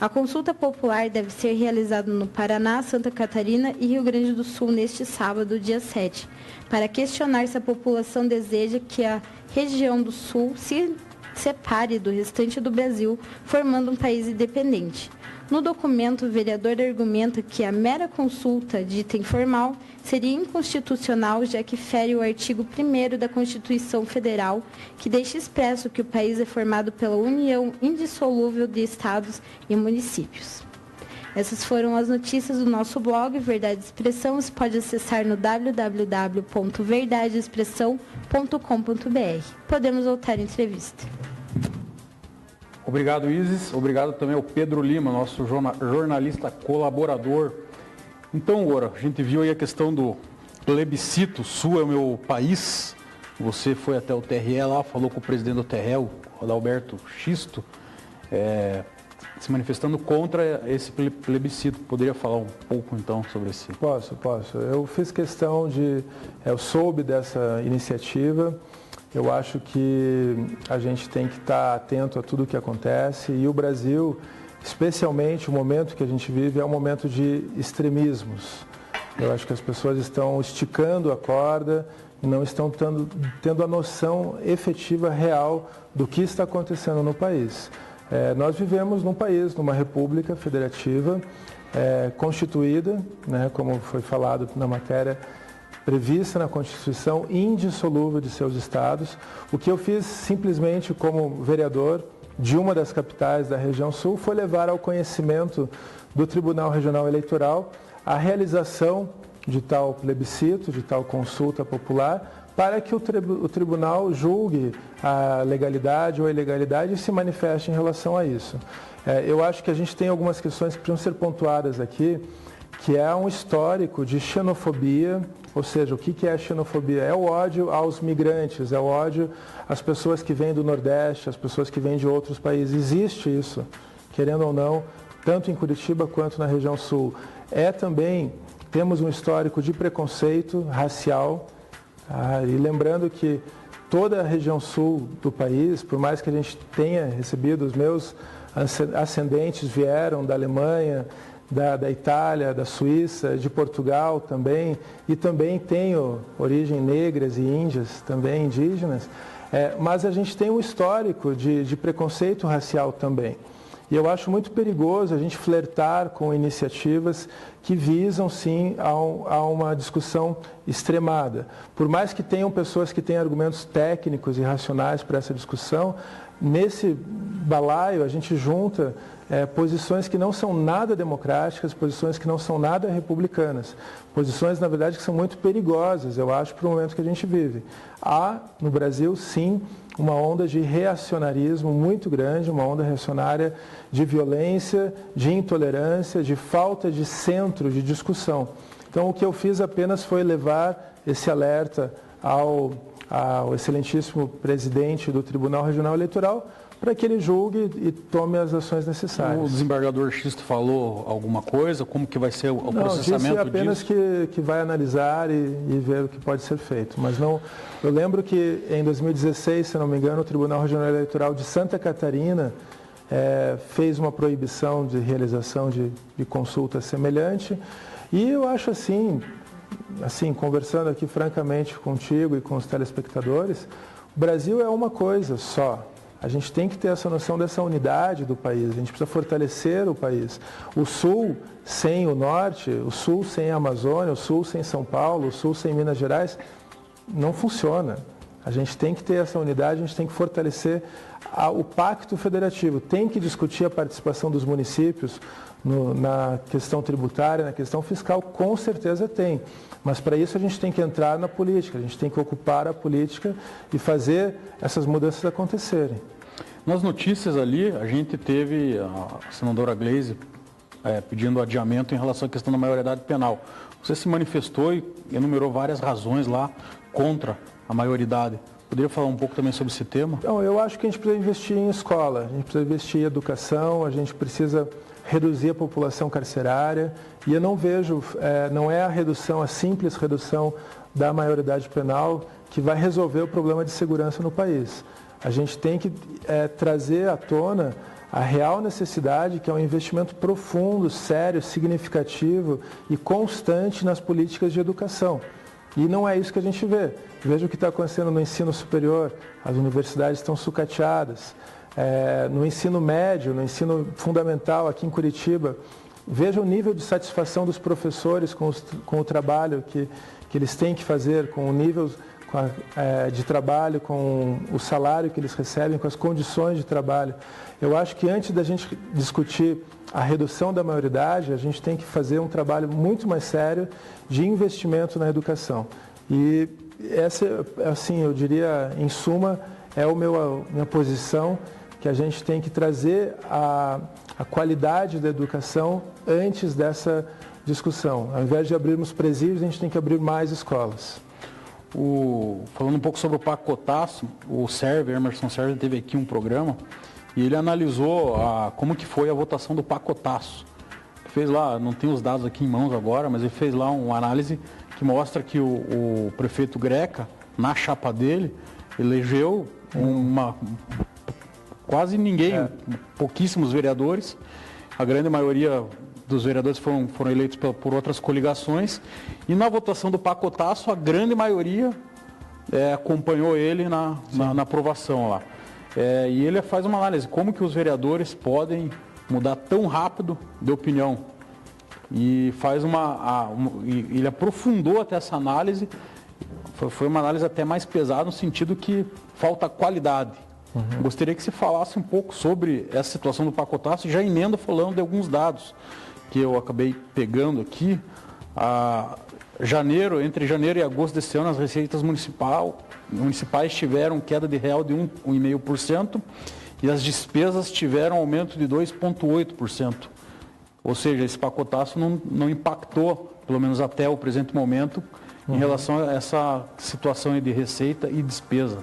A consulta popular deve ser realizada no Paraná, Santa Catarina e Rio Grande do Sul neste sábado, dia 7, para questionar se a população deseja que a região do Sul se separe do restante do Brasil, formando um país independente. No documento, o vereador argumenta que a mera consulta dita informal seria inconstitucional, já que fere o artigo 1º da Constituição Federal, que deixa expresso que o país é formado pela união indissolúvel de estados e municípios. Essas foram as notícias do nosso blog Verdade e Expressão. Você pode acessar no www.verdadeexpressão.com.br. Podemos voltar à entrevista. Obrigado, Isis. Obrigado também ao Pedro Lima, nosso jornalista colaborador. Então, Ora, a gente viu aí a questão do plebiscito, Sul é o meu país. Você foi até o TRE lá, falou com o presidente do TRE, o Adalberto Xisto, se manifestando contra esse plebiscito. Poderia falar um pouco, então, sobre esse? Posso. Eu fiz questão eu soube dessa iniciativa. Eu acho que a gente tem que estar atento a tudo o que acontece e o Brasil, especialmente o momento que a gente vive, é um momento de extremismos. Eu acho que as pessoas estão esticando a corda e não estão tendo a noção efetiva, real, do que está acontecendo no país. Nós vivemos num país, numa república federativa, constituída, né, como foi falado na matéria, prevista na Constituição, indissolúvel de seus estados. O que eu fiz simplesmente como vereador de uma das capitais da região sul foi levar ao conhecimento do Tribunal Regional Eleitoral a realização de tal plebiscito, de tal consulta popular, para que o tribunal julgue a legalidade ou a ilegalidade e se manifeste em relação a isso. Eu acho que a gente tem algumas questões que precisam ser pontuadas aqui, que é um histórico de xenofobia. Ou seja, o que é a xenofobia? É o ódio aos migrantes, é o ódio às pessoas que vêm do Nordeste, às pessoas que vêm de outros países. Existe isso, querendo ou não, tanto em Curitiba quanto na região sul. Também, temos um histórico de preconceito racial, e lembrando que toda a região sul do país, por mais que a gente tenha recebido, os meus ascendentes vieram da Alemanha, da Itália, da Suíça, de Portugal também, e também tenho origem negras e índias, também indígenas, mas a gente tem um histórico de preconceito racial também. E eu acho muito perigoso a gente flertar com iniciativas que visam, sim, a uma discussão extremada. Por mais que tenham pessoas que tenham argumentos técnicos e racionais para essa discussão, nesse balaio a gente junta posições que não são nada democráticas, posições que não são nada republicanas, posições, na verdade, que são muito perigosas, eu acho, para o momento que a gente vive. Há, no Brasil, sim, uma onda de reacionarismo muito grande, uma onda reacionária de violência, de intolerância, de falta de centro de discussão. Então, o que eu fiz apenas foi levar esse alerta ao excelentíssimo presidente do Tribunal Regional Eleitoral, para que ele julgue e tome as ações necessárias. O desembargador Xisto falou alguma coisa? Como que vai ser o processamento disse apenas disso? que vai analisar e ver o que pode ser feito. Mas não, eu lembro que em 2016, se não me engano, o Tribunal Regional Eleitoral de Santa Catarina fez uma proibição de realização de consulta semelhante. E eu acho assim, conversando aqui francamente contigo e com os telespectadores, o Brasil é uma coisa só. A gente tem que ter essa noção dessa unidade do país, a gente precisa fortalecer o país. O Sul sem o Norte, o Sul sem a Amazônia, o Sul sem São Paulo, o Sul sem Minas Gerais, não funciona. A gente tem que ter essa unidade, a gente tem que fortalecer o pacto federativo, tem que discutir a participação dos municípios na questão tributária, na questão fiscal, com certeza tem. Mas para isso a gente tem que entrar na política, a gente tem que ocupar a política e fazer essas mudanças acontecerem. Nas notícias ali, a gente teve a senadora Gleisi pedindo adiamento em relação à questão da maioridade penal. Você se manifestou e enumerou várias razões lá contra a maioridade. Poderia falar um pouco também sobre esse tema? Não, eu acho que a gente precisa investir em escola, a gente precisa investir em educação, a gente precisa reduzir a população carcerária, e eu não vejo, não é a simples redução da maioridade penal que vai resolver o problema de segurança no país. A gente tem que trazer à tona a real necessidade, que é um investimento profundo, sério, significativo e constante nas políticas de educação. E não é isso que a gente vê. Veja o que está acontecendo no ensino superior, as universidades estão sucateadas. No ensino médio, no ensino fundamental aqui em Curitiba, veja o nível de satisfação dos professores com o trabalho que eles têm que fazer, com o nível de trabalho, com o salário que eles recebem, com as condições de trabalho. Eu acho que antes da gente discutir a redução da maioridade, a gente tem que fazer um trabalho muito mais sério de investimento na educação. E essa, assim, eu diria, em suma, é a minha posição, que a gente tem que trazer a qualidade da educação antes dessa discussão. Ao invés de abrirmos presídios, a gente tem que abrir mais escolas. Falando um pouco sobre o pacotaço, o Emerson Server teve aqui um programa e ele analisou como que foi a votação do pacotaço. Ele fez lá, não tem os dados aqui em mãos agora, mas ele fez lá uma análise que mostra que o prefeito Greca, na chapa dele, elegeu quase ninguém, pouquíssimos vereadores. A grande maioria dos vereadores foram eleitos por outras coligações. E na votação do pacotaço, a grande maioria acompanhou ele na aprovação lá. E ele faz uma análise, como que os vereadores podem mudar tão rápido de opinião. E faz ele aprofundou até essa análise, foi uma análise até mais pesada, no sentido que falta qualidade. Gostaria que você falasse um pouco sobre essa situação do pacotaço, já emendo falando de alguns dados que eu acabei pegando aqui. Entre janeiro e agosto desse ano, as receitas municipais tiveram queda de real de 1,5% e as despesas tiveram aumento de 2,8%. Ou seja, esse pacotaço não impactou, pelo menos até o presente momento, em relação a essa situação de receita e despesa.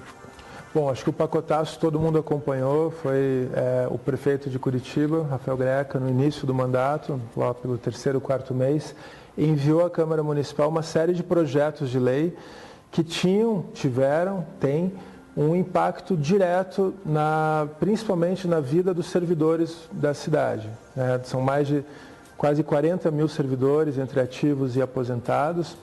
Bom, acho que o pacotaço todo mundo acompanhou, foi o prefeito de Curitiba, Rafael Greca, no início do mandato, lá pelo 3º, 4º mês, enviou à Câmara Municipal uma série de projetos de lei que têm um impacto direto, principalmente na vida dos servidores da cidade. São mais de quase 40 mil servidores, entre ativos e aposentados.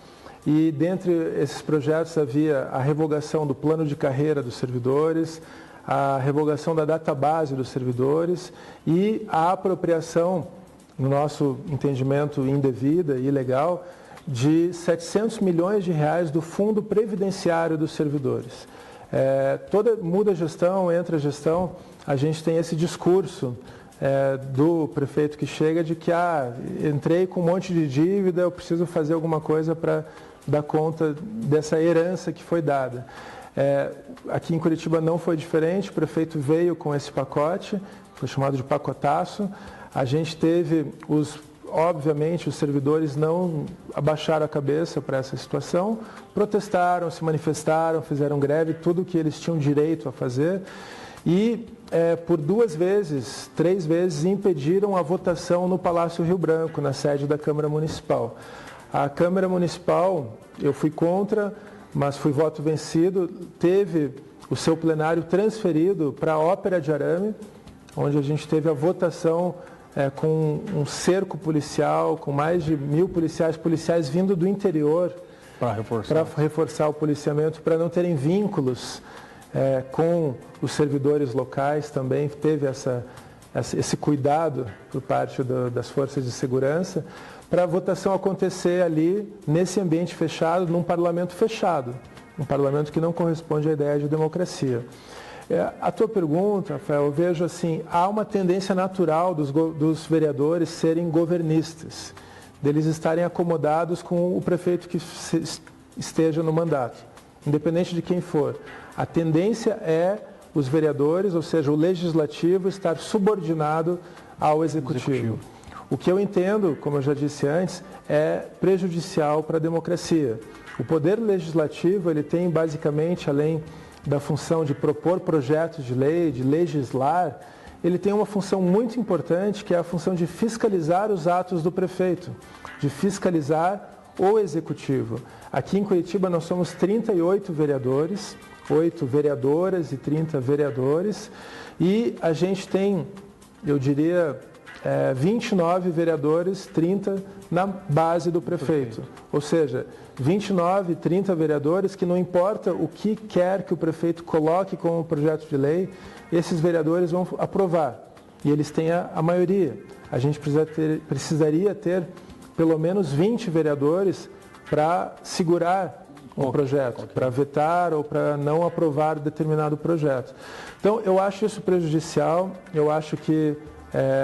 E dentre esses projetos havia a revogação do plano de carreira dos servidores, a revogação da database dos servidores e a apropriação, no nosso entendimento indevida e ilegal, de 700 milhões de reais do fundo previdenciário dos servidores. Muda a gestão, entra a gestão, a gente tem esse discurso do prefeito que chega de que entrei com um monte de dívida, eu preciso fazer alguma coisa para dar conta dessa herança que foi dada. Aqui em Curitiba não foi diferente, o prefeito veio com esse pacote, foi chamado de pacotaço. A gente teve, obviamente, os servidores não abaixaram a cabeça para essa situação, protestaram, se manifestaram, fizeram greve, tudo que eles tinham direito a fazer. E por 3 vezes, impediram a votação no Palácio Rio Branco, na sede da Câmara Municipal. A Câmara Municipal, eu fui contra, mas fui voto vencido, teve o seu plenário transferido para a Ópera de Arame, onde a gente teve a votação com um cerco policial, com mais de 1.000 policiais vindo do interior para reforçar o policiamento, para não terem vínculos com os servidores locais também. Teve esse cuidado por parte das forças de segurança, para a votação acontecer ali, nesse ambiente fechado, num parlamento fechado, um parlamento que não corresponde à ideia de democracia. A tua pergunta, Rafael, eu vejo assim, há uma tendência natural dos vereadores serem governistas, deles estarem acomodados com o prefeito que esteja no mandato, independente de quem for. A tendência é os vereadores, ou seja, o legislativo, estar subordinado ao executivo. O que eu entendo, como eu já disse antes, é prejudicial para a democracia. O poder legislativo, ele tem basicamente, além da função de propor projetos de lei, de legislar, ele tem uma função muito importante, que é a função de fiscalizar os atos do prefeito, de fiscalizar o executivo. Aqui em Curitiba nós somos 38 vereadores, 8 vereadoras e 30 vereadores, e a gente tem, eu diria, 29 vereadores, 30 na base do prefeito. Ou seja, 29, 30 vereadores que não importa o que quer que o prefeito coloque como projeto de lei, esses vereadores vão aprovar. E eles têm a maioria. A gente precisaria ter pelo menos 20 vereadores para segurar um projeto, para vetar ou para não aprovar determinado projeto. Então, eu acho isso prejudicial, eu acho que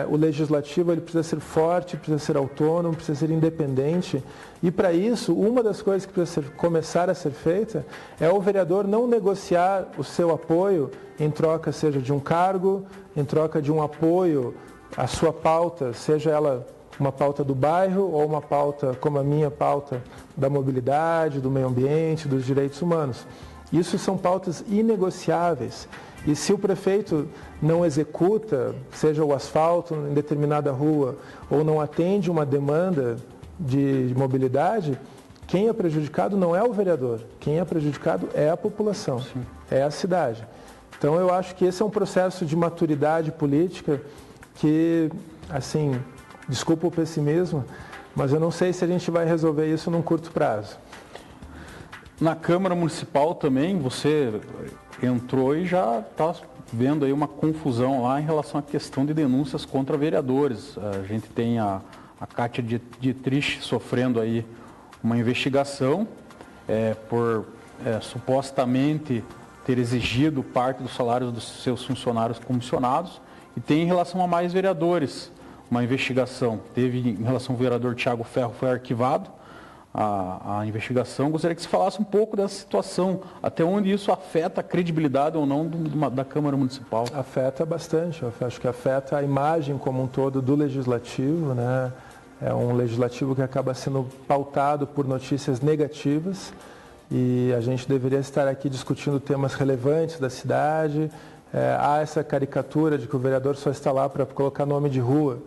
o legislativo ele precisa ser forte, precisa ser autônomo, precisa ser independente. E para isso, uma das coisas que precisa começar a ser feita é o vereador não negociar o seu apoio em troca, seja de um cargo, em troca de um apoio à sua pauta, seja ela uma pauta do bairro ou uma pauta como a minha pauta da mobilidade, do meio ambiente, dos direitos humanos. Isso são pautas inegociáveis. E se o prefeito não executa, seja o asfalto em determinada rua, ou não atende uma demanda de mobilidade, quem é prejudicado não é o vereador, quem é prejudicado é a população, é a cidade. Então eu acho que esse é um processo de maturidade política que, assim, desculpa o pessimismo, mas eu não sei se a gente vai resolver isso num curto prazo. Na Câmara Municipal também, você entrou e já está vendo aí uma confusão lá em relação à questão de denúncias contra vereadores. A gente tem a Kátia Dietrich sofrendo aí uma investigação por supostamente ter exigido parte dos salários dos seus funcionários comissionados, e tem em relação a mais vereadores uma investigação. Teve em relação ao vereador Thiago Ferro, foi arquivado a investigação. Gostaria que você falasse um pouco dessa situação, até onde isso afeta a credibilidade ou não da Câmara Municipal. Afeta bastante, eu acho que afeta a imagem como um todo do Legislativo, né? É um Legislativo que acaba sendo pautado por notícias negativas e a gente deveria estar aqui discutindo temas relevantes da cidade. Há essa caricatura de que o vereador só está lá para colocar nome de rua.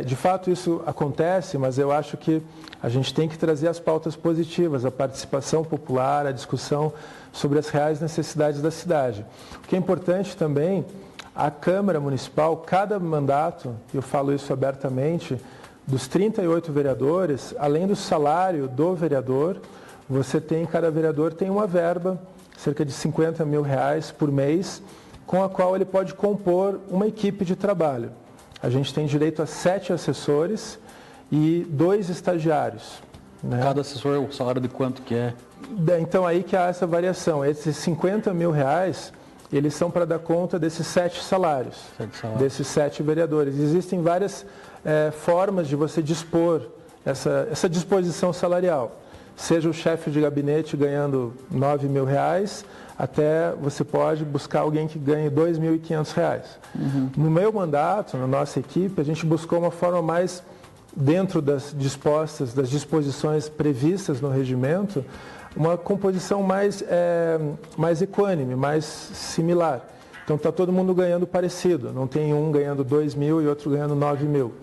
De fato, isso acontece, mas eu acho que a gente tem que trazer as pautas positivas, a participação popular, a discussão sobre as reais necessidades da cidade. O que é importante também, a Câmara Municipal, cada mandato, eu falo isso abertamente, dos 38 vereadores, além do salário do vereador, cada vereador tem uma verba, cerca de R$50 mil por mês, com a qual ele pode compor uma equipe de trabalho. A gente tem direito a 7 assessores e 2 estagiários. Né? Cada assessor, o salário de quanto que é? Então aí que há essa variação. Esses R$50 mil, eles são para dar conta desses 7 salários, desses 7 vereadores. Existem várias formas de você dispor essa disposição salarial. Seja o chefe de gabinete ganhando R$9 mil, até você pode buscar alguém que ganhe R$2.500. No meu mandato, na nossa equipe, a gente buscou uma forma mais dentro das disposições previstas no regimento, uma composição mais equânime, mais similar. Então está todo mundo ganhando parecido, não tem um ganhando 2 mil e outro ganhando 9 mil.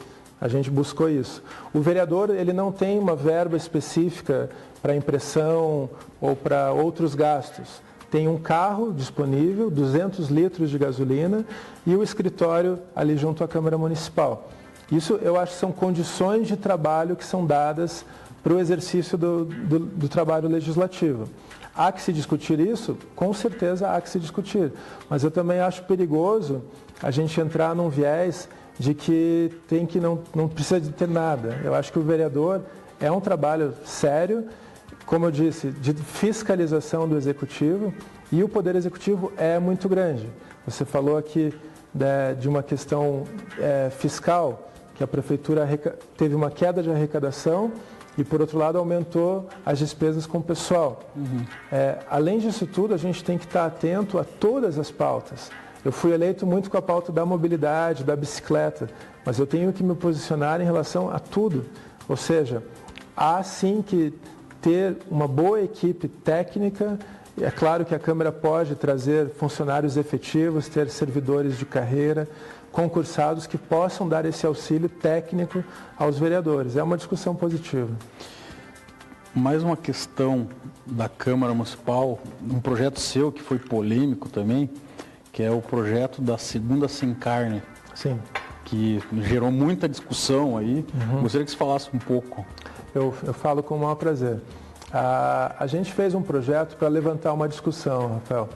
A gente buscou isso. O vereador ele não tem uma verba específica para impressão ou para outros gastos. Tem um carro disponível, 200 litros de gasolina e o escritório ali junto à Câmara Municipal. Isso eu acho que são condições de trabalho que são dadas para o exercício do trabalho legislativo. Há que se discutir isso? Com certeza há que se discutir. Mas eu também acho perigoso a gente entrar num viés de que não precisa de ter nada. Eu acho que o vereador é um trabalho sério, como eu disse, de fiscalização do Executivo, e o Poder Executivo é muito grande. Você falou aqui de uma questão fiscal, que a Prefeitura teve uma queda de arrecadação e, por outro lado, aumentou as despesas com o pessoal. Além disso tudo, a gente tem que estar atento a todas as pautas. Eu fui eleito muito com a pauta da mobilidade, da bicicleta, mas eu tenho que me posicionar em relação a tudo. Ou seja, há sim que ter uma boa equipe técnica. É claro que a Câmara pode trazer funcionários efetivos, ter servidores de carreira, concursados que possam dar esse auxílio técnico aos vereadores. É uma discussão positiva. Mais uma questão da Câmara Municipal, um projeto seu que foi polêmico também, que é o projeto da segunda sem carne. Sim. que gerou muita discussão aí. Gostaria que você falasse um pouco. Eu falo com o maior prazer. A gente fez um projeto para levantar uma discussão, Rafael.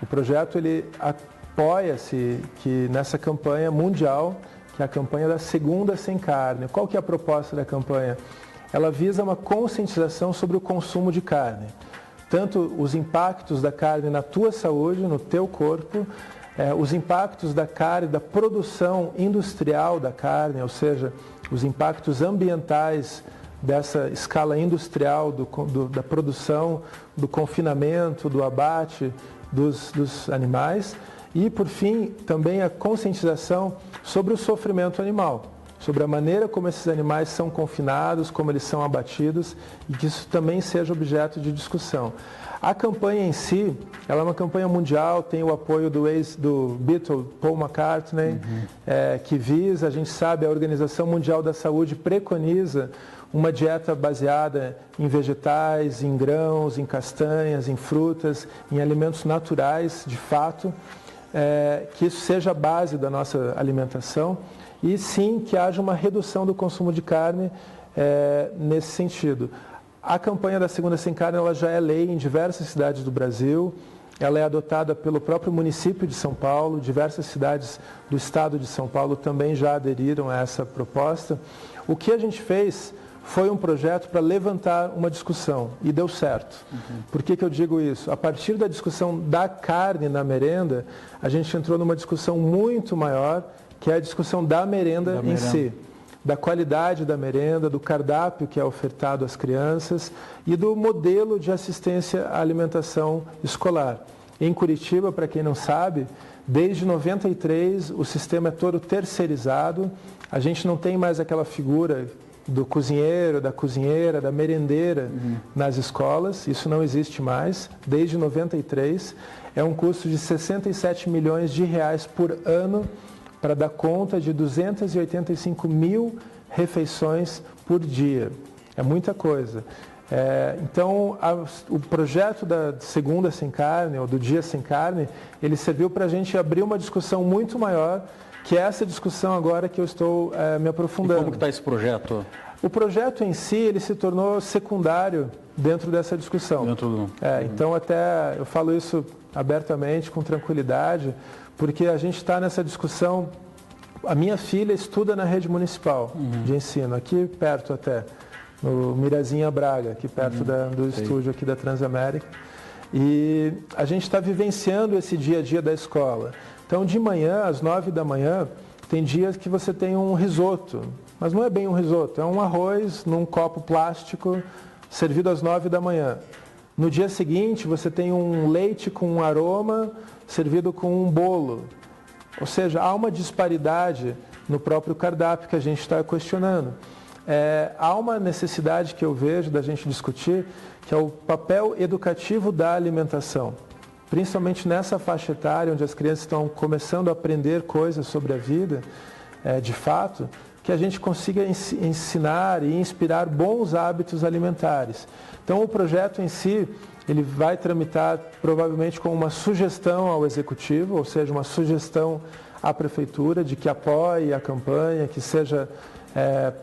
O projeto ele apoia-se que nessa campanha mundial, que é a campanha da Segunda Sem Carne. Qual que é a proposta da campanha? Ela visa uma conscientização sobre o consumo de carne. Tanto os impactos da carne na tua saúde, no teu corpo, os impactos da carne, da produção industrial da carne, ou seja, os impactos ambientais dessa escala industrial da produção, do confinamento, do abate dos animais e, por fim, também a conscientização sobre o sofrimento animal, sobre a maneira como esses animais são confinados, como eles são abatidos e que isso também seja objeto de discussão. A campanha em si, ela é uma campanha mundial, tem o apoio do Beatle, Paul McCartney, que visa, a gente sabe, a Organização Mundial da Saúde preconiza uma dieta baseada em vegetais, em grãos, em castanhas, em frutas, em alimentos naturais, de fato, que isso seja a base da nossa alimentação e sim que haja uma redução do consumo de carne nesse sentido. A campanha da Segunda Sem Carne ela já é lei em diversas cidades do Brasil, ela é adotada pelo próprio município de São Paulo, diversas cidades do estado de São Paulo também já aderiram a essa proposta. O que a gente fez foi um projeto para levantar uma discussão e deu certo. Por que eu digo isso? A partir da discussão da carne na merenda, a gente entrou numa discussão muito maior, que é a discussão da merenda em si. Da qualidade da merenda, do cardápio que é ofertado às crianças e do modelo de assistência à alimentação escolar. Em Curitiba, para quem não sabe, desde 93 o sistema é todo terceirizado, a gente não tem mais aquela figura do cozinheiro, da cozinheira, da merendeira nas escolas, isso não existe mais, desde 93, é um custo de 67 milhões de reais por ano para dar conta de 285 mil refeições por dia. É muita coisa. Então, o projeto da Segunda Sem Carne, ou do Dia Sem Carne, ele serviu para a gente abrir uma discussão muito maior, que é essa discussão agora que eu estou me aprofundando. E como que está esse projeto? O projeto em si, ele se tornou secundário dentro dessa discussão. Então, até eu falo isso abertamente, com tranquilidade, porque a gente está nessa discussão. A minha filha estuda na rede municipal de ensino, aqui perto até, no Mirazinha Braga, aqui perto do estúdio aqui da Transamérica. E a gente está vivenciando esse dia a dia da escola. Então, de manhã, às 9 da manhã, tem dias que você tem um risoto, mas não é bem um risoto, é um arroz num copo plástico, servido às 9 da manhã. No dia seguinte, você tem um leite com um aroma, servido com um bolo. Ou seja, há uma disparidade no próprio cardápio que a gente está questionando. Há uma necessidade que eu vejo da gente discutir, que é o papel educativo da alimentação. Principalmente nessa faixa etária, onde as crianças estão começando a aprender coisas sobre a vida, de fato, que a gente consiga ensinar e inspirar bons hábitos alimentares. Então, o projeto em si, ele vai tramitar provavelmente com uma sugestão ao Executivo, ou seja, uma sugestão à Prefeitura de que apoie a campanha, que seja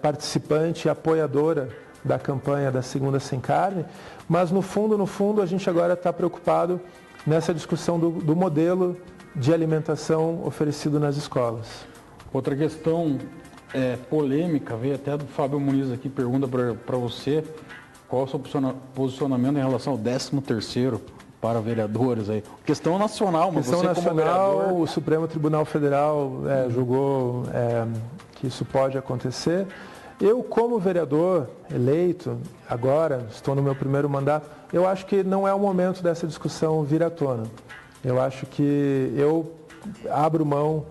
participante e apoiadora da campanha da Segunda Sem Carne, mas no fundo, a gente agora está preocupado nessa discussão do modelo de alimentação oferecido nas escolas. Outra questão polêmica, veio até do Fábio Muniz aqui, pergunta para você, qual é o seu posicionamento em relação ao 13º para vereadores aí? Questão nacional, mas questão você nacional, como vereador... O Supremo Tribunal Federal julgou que isso pode acontecer. Eu, como vereador eleito, agora, estou no meu primeiro mandato, eu acho que não é o momento dessa discussão vir à tona. Eu acho que eu abro mão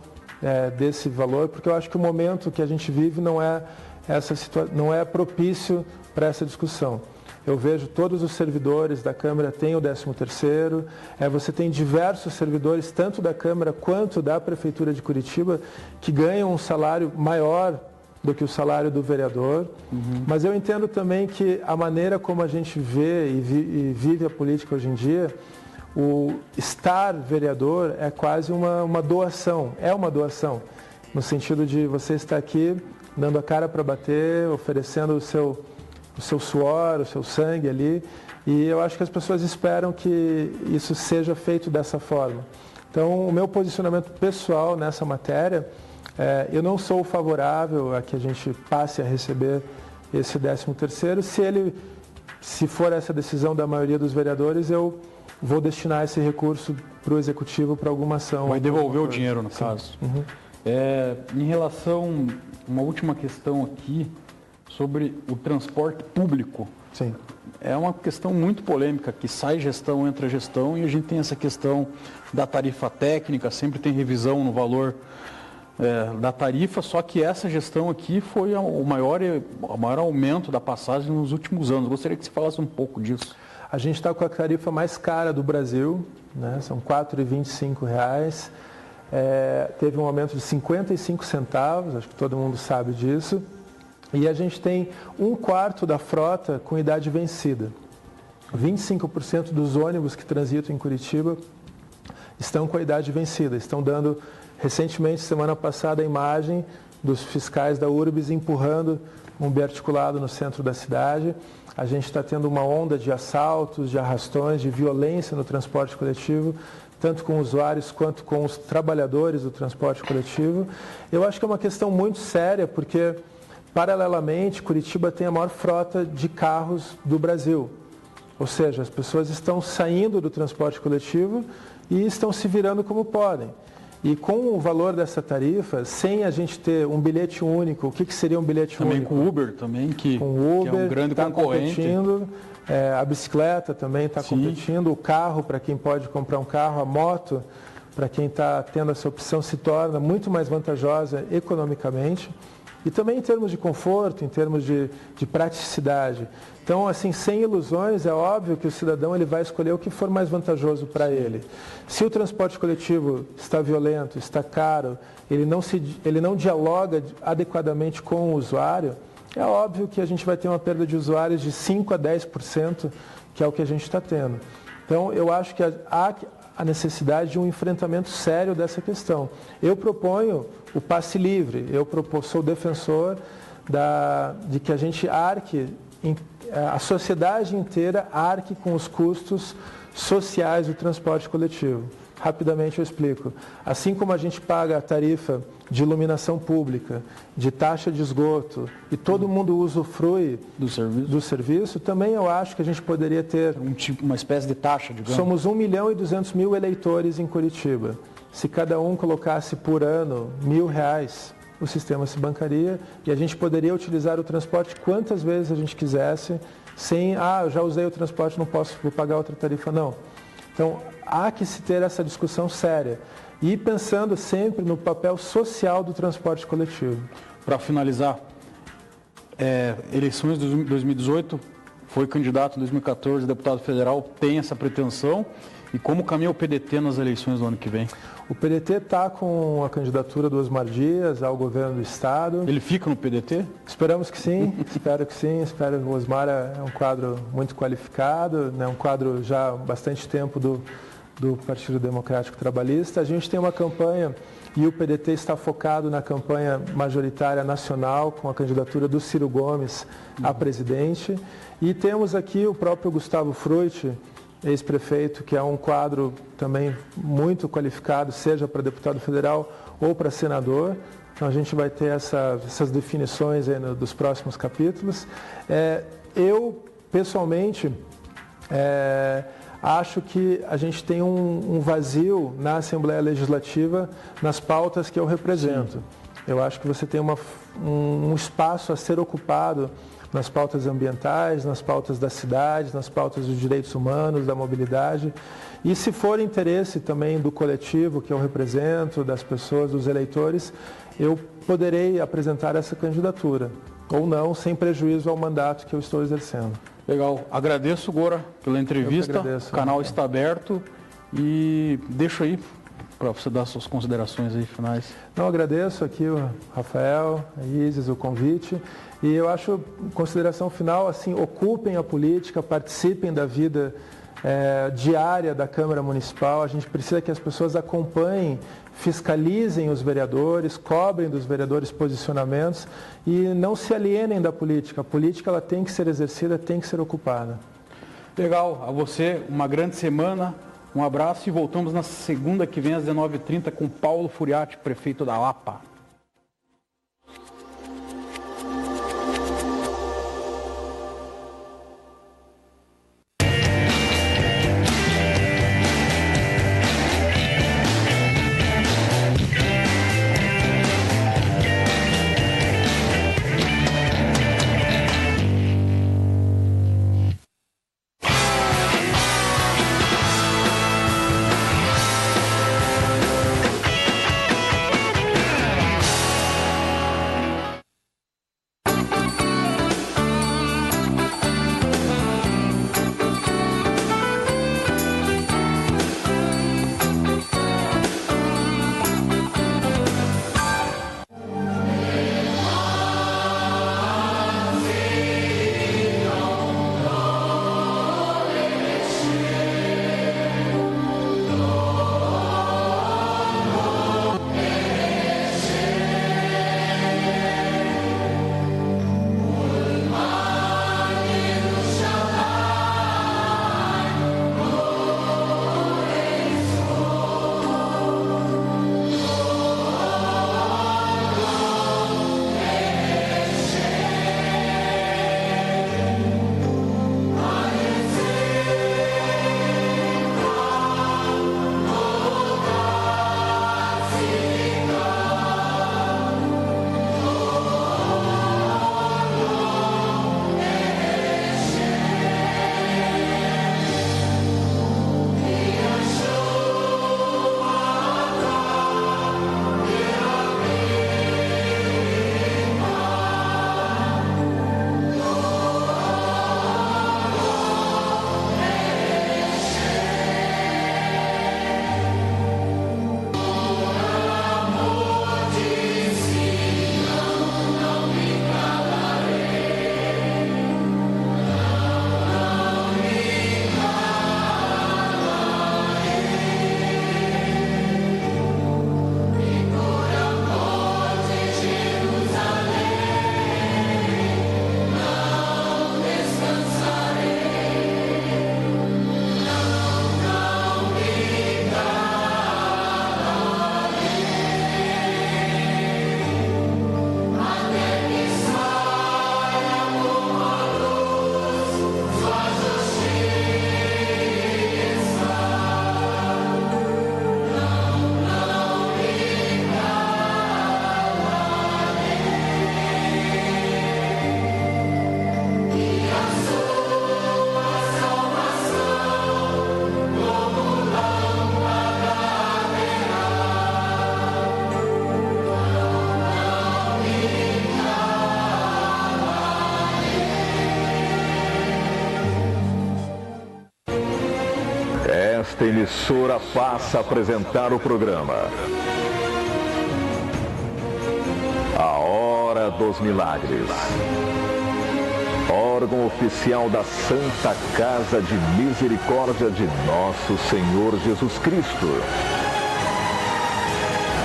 desse valor, porque eu acho que o momento que a gente vive não é propício para essa discussão. Eu vejo todos os servidores da Câmara têm o 13º, você tem diversos servidores, tanto da Câmara quanto da Prefeitura de Curitiba, que ganham um salário maior do que o salário do vereador, mas eu entendo também que a maneira como a gente vê e vive a política hoje em dia, o estar vereador é quase uma doação, é uma doação. no sentido de você estar aqui dando a cara para bater, oferecendo o seu suor, o seu sangue ali, e eu acho que as pessoas esperam que isso seja feito dessa forma. Então, o meu posicionamento pessoal nessa matéria, eu não sou favorável a que a gente passe a receber esse 13º. Se for essa decisão da maioria dos vereadores, eu vou destinar esse recurso para o Executivo para alguma ação. Vai devolver o dinheiro, no caso. Uhum. Em relação, uma última questão aqui, sobre o transporte público. Sim. É uma questão muito polêmica, que sai gestão, entra gestão, e a gente tem essa questão da tarifa técnica, sempre tem revisão no valor da tarifa, só que essa gestão aqui foi o maior aumento da passagem nos últimos anos. Gostaria que você falasse um pouco disso. A gente está com a tarifa mais cara do Brasil, né? São R$ 4,25. Teve um aumento de 55 centavos, acho que todo mundo sabe disso. E a gente tem 1/4 da frota com idade vencida. 25% dos ônibus que transitam em Curitiba estão com a idade vencida. Estão dando, recentemente, semana passada, a imagem dos fiscais da Urbis empurrando um biarticulado no centro da cidade. A gente está tendo uma onda de assaltos, de arrastões, de violência no transporte coletivo, tanto com usuários quanto com os trabalhadores do transporte coletivo. Eu acho que é uma questão muito séria, porque, paralelamente, Curitiba tem a maior frota de carros do Brasil. Ou seja, as pessoas estão saindo do transporte coletivo e estão se virando como podem. E com o valor dessa tarifa, sem a gente ter um bilhete único, o que seria um bilhete também único? Também com o Uber, também, que é um grande concorrente. Competindo, a bicicleta também está competindo, o carro, para quem pode comprar um carro, a moto, para quem está tendo essa opção, se torna muito mais vantajosa economicamente. E também em termos de conforto, em termos de praticidade. Então, assim, sem ilusões, é óbvio que o cidadão ele vai escolher o que for mais vantajoso para ele. Se o transporte coletivo está violento, está caro, ele não dialoga adequadamente com o usuário, é óbvio que a gente vai ter uma perda de usuários de 5% a 10%, que é o que a gente está tendo. Então, eu acho que há a necessidade de um enfrentamento sério dessa questão. Eu proponho o passe livre, sou defensor de que a gente arque, a sociedade inteira arque com os custos sociais do transporte coletivo. Rapidamente eu explico. Assim como a gente paga a tarifa de iluminação pública, de taxa de esgoto, e todo mundo usufrui do serviço, também eu acho que a gente poderia ter uma espécie de taxa, digamos. Somos 1.200.000 eleitores em Curitiba. Se cada um colocasse por ano R$1.000, o sistema se bancaria e a gente poderia utilizar o transporte quantas vezes a gente quisesse, sem, eu já usei o transporte, vou pagar outra tarifa, não. Então, há que se ter essa discussão séria e pensando sempre no papel social do transporte coletivo. Para finalizar, eleições de 2018, foi candidato em 2014, deputado federal, tem essa pretensão. E como caminha o PDT nas eleições do ano que vem? O PDT está com a candidatura do Osmar Dias ao governo do Estado. Ele fica no PDT? Esperamos que sim, espero que sim. Espero que o Osmar é um quadro muito qualificado, né? Um quadro já há bastante tempo do Partido Democrático Trabalhista. A gente tem uma campanha e o PDT está focado na campanha majoritária nacional com a candidatura do Ciro Gomes a presidente. E temos aqui o próprio Gustavo Frutti, ex-prefeito, que é um quadro também muito qualificado, seja para deputado federal ou para senador. Então a gente vai ter essas definições aí dos próximos capítulos. Eu, pessoalmente, acho que a gente tem um vazio na Assembleia Legislativa nas pautas que eu represento. Sim. Eu acho que você tem um espaço a ser ocupado nas pautas ambientais, nas pautas das cidades, nas pautas dos direitos humanos, da mobilidade. E se for interesse também do coletivo que eu represento, das pessoas, dos eleitores, eu poderei apresentar essa candidatura, ou não, sem prejuízo ao mandato que eu estou exercendo. Legal. Agradeço, Gora, pela entrevista. Agradeço, o canal está aberto e deixo aí para você dar suas considerações aí finais. Não, agradeço aqui o Rafael, a Isis, o convite. E eu acho, consideração final, assim, ocupem a política, participem da vida diária da Câmara Municipal. A gente precisa que as pessoas acompanhem fiscalizem os vereadores, cobrem dos vereadores posicionamentos e não se alienem da política. A política ela tem que ser exercida, tem que ser ocupada. Legal, a você uma grande semana, um abraço e voltamos na segunda que vem às 19h30 com Paulo Furiati, prefeito da Lapa. Esta emissora passa a apresentar o programa A Hora dos Milagres, órgão oficial da Santa Casa de Misericórdia de Nosso Senhor Jesus Cristo.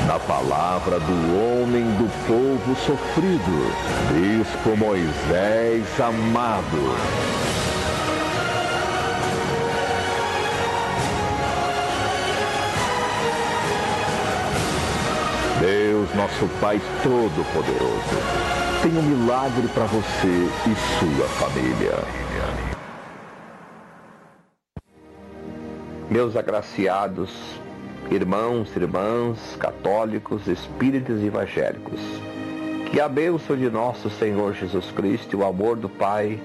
Na palavra do homem do povo sofrido, Bispo Moisés Amado. Deus, nosso Pai Todo-Poderoso, tem um milagre para você e sua família. Meus agraciados irmãos, irmãs, católicos, espíritas e evangélicos, que a bênção de nosso Senhor Jesus Cristo, o amor do Pai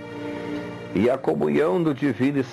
e a comunhão do Divino e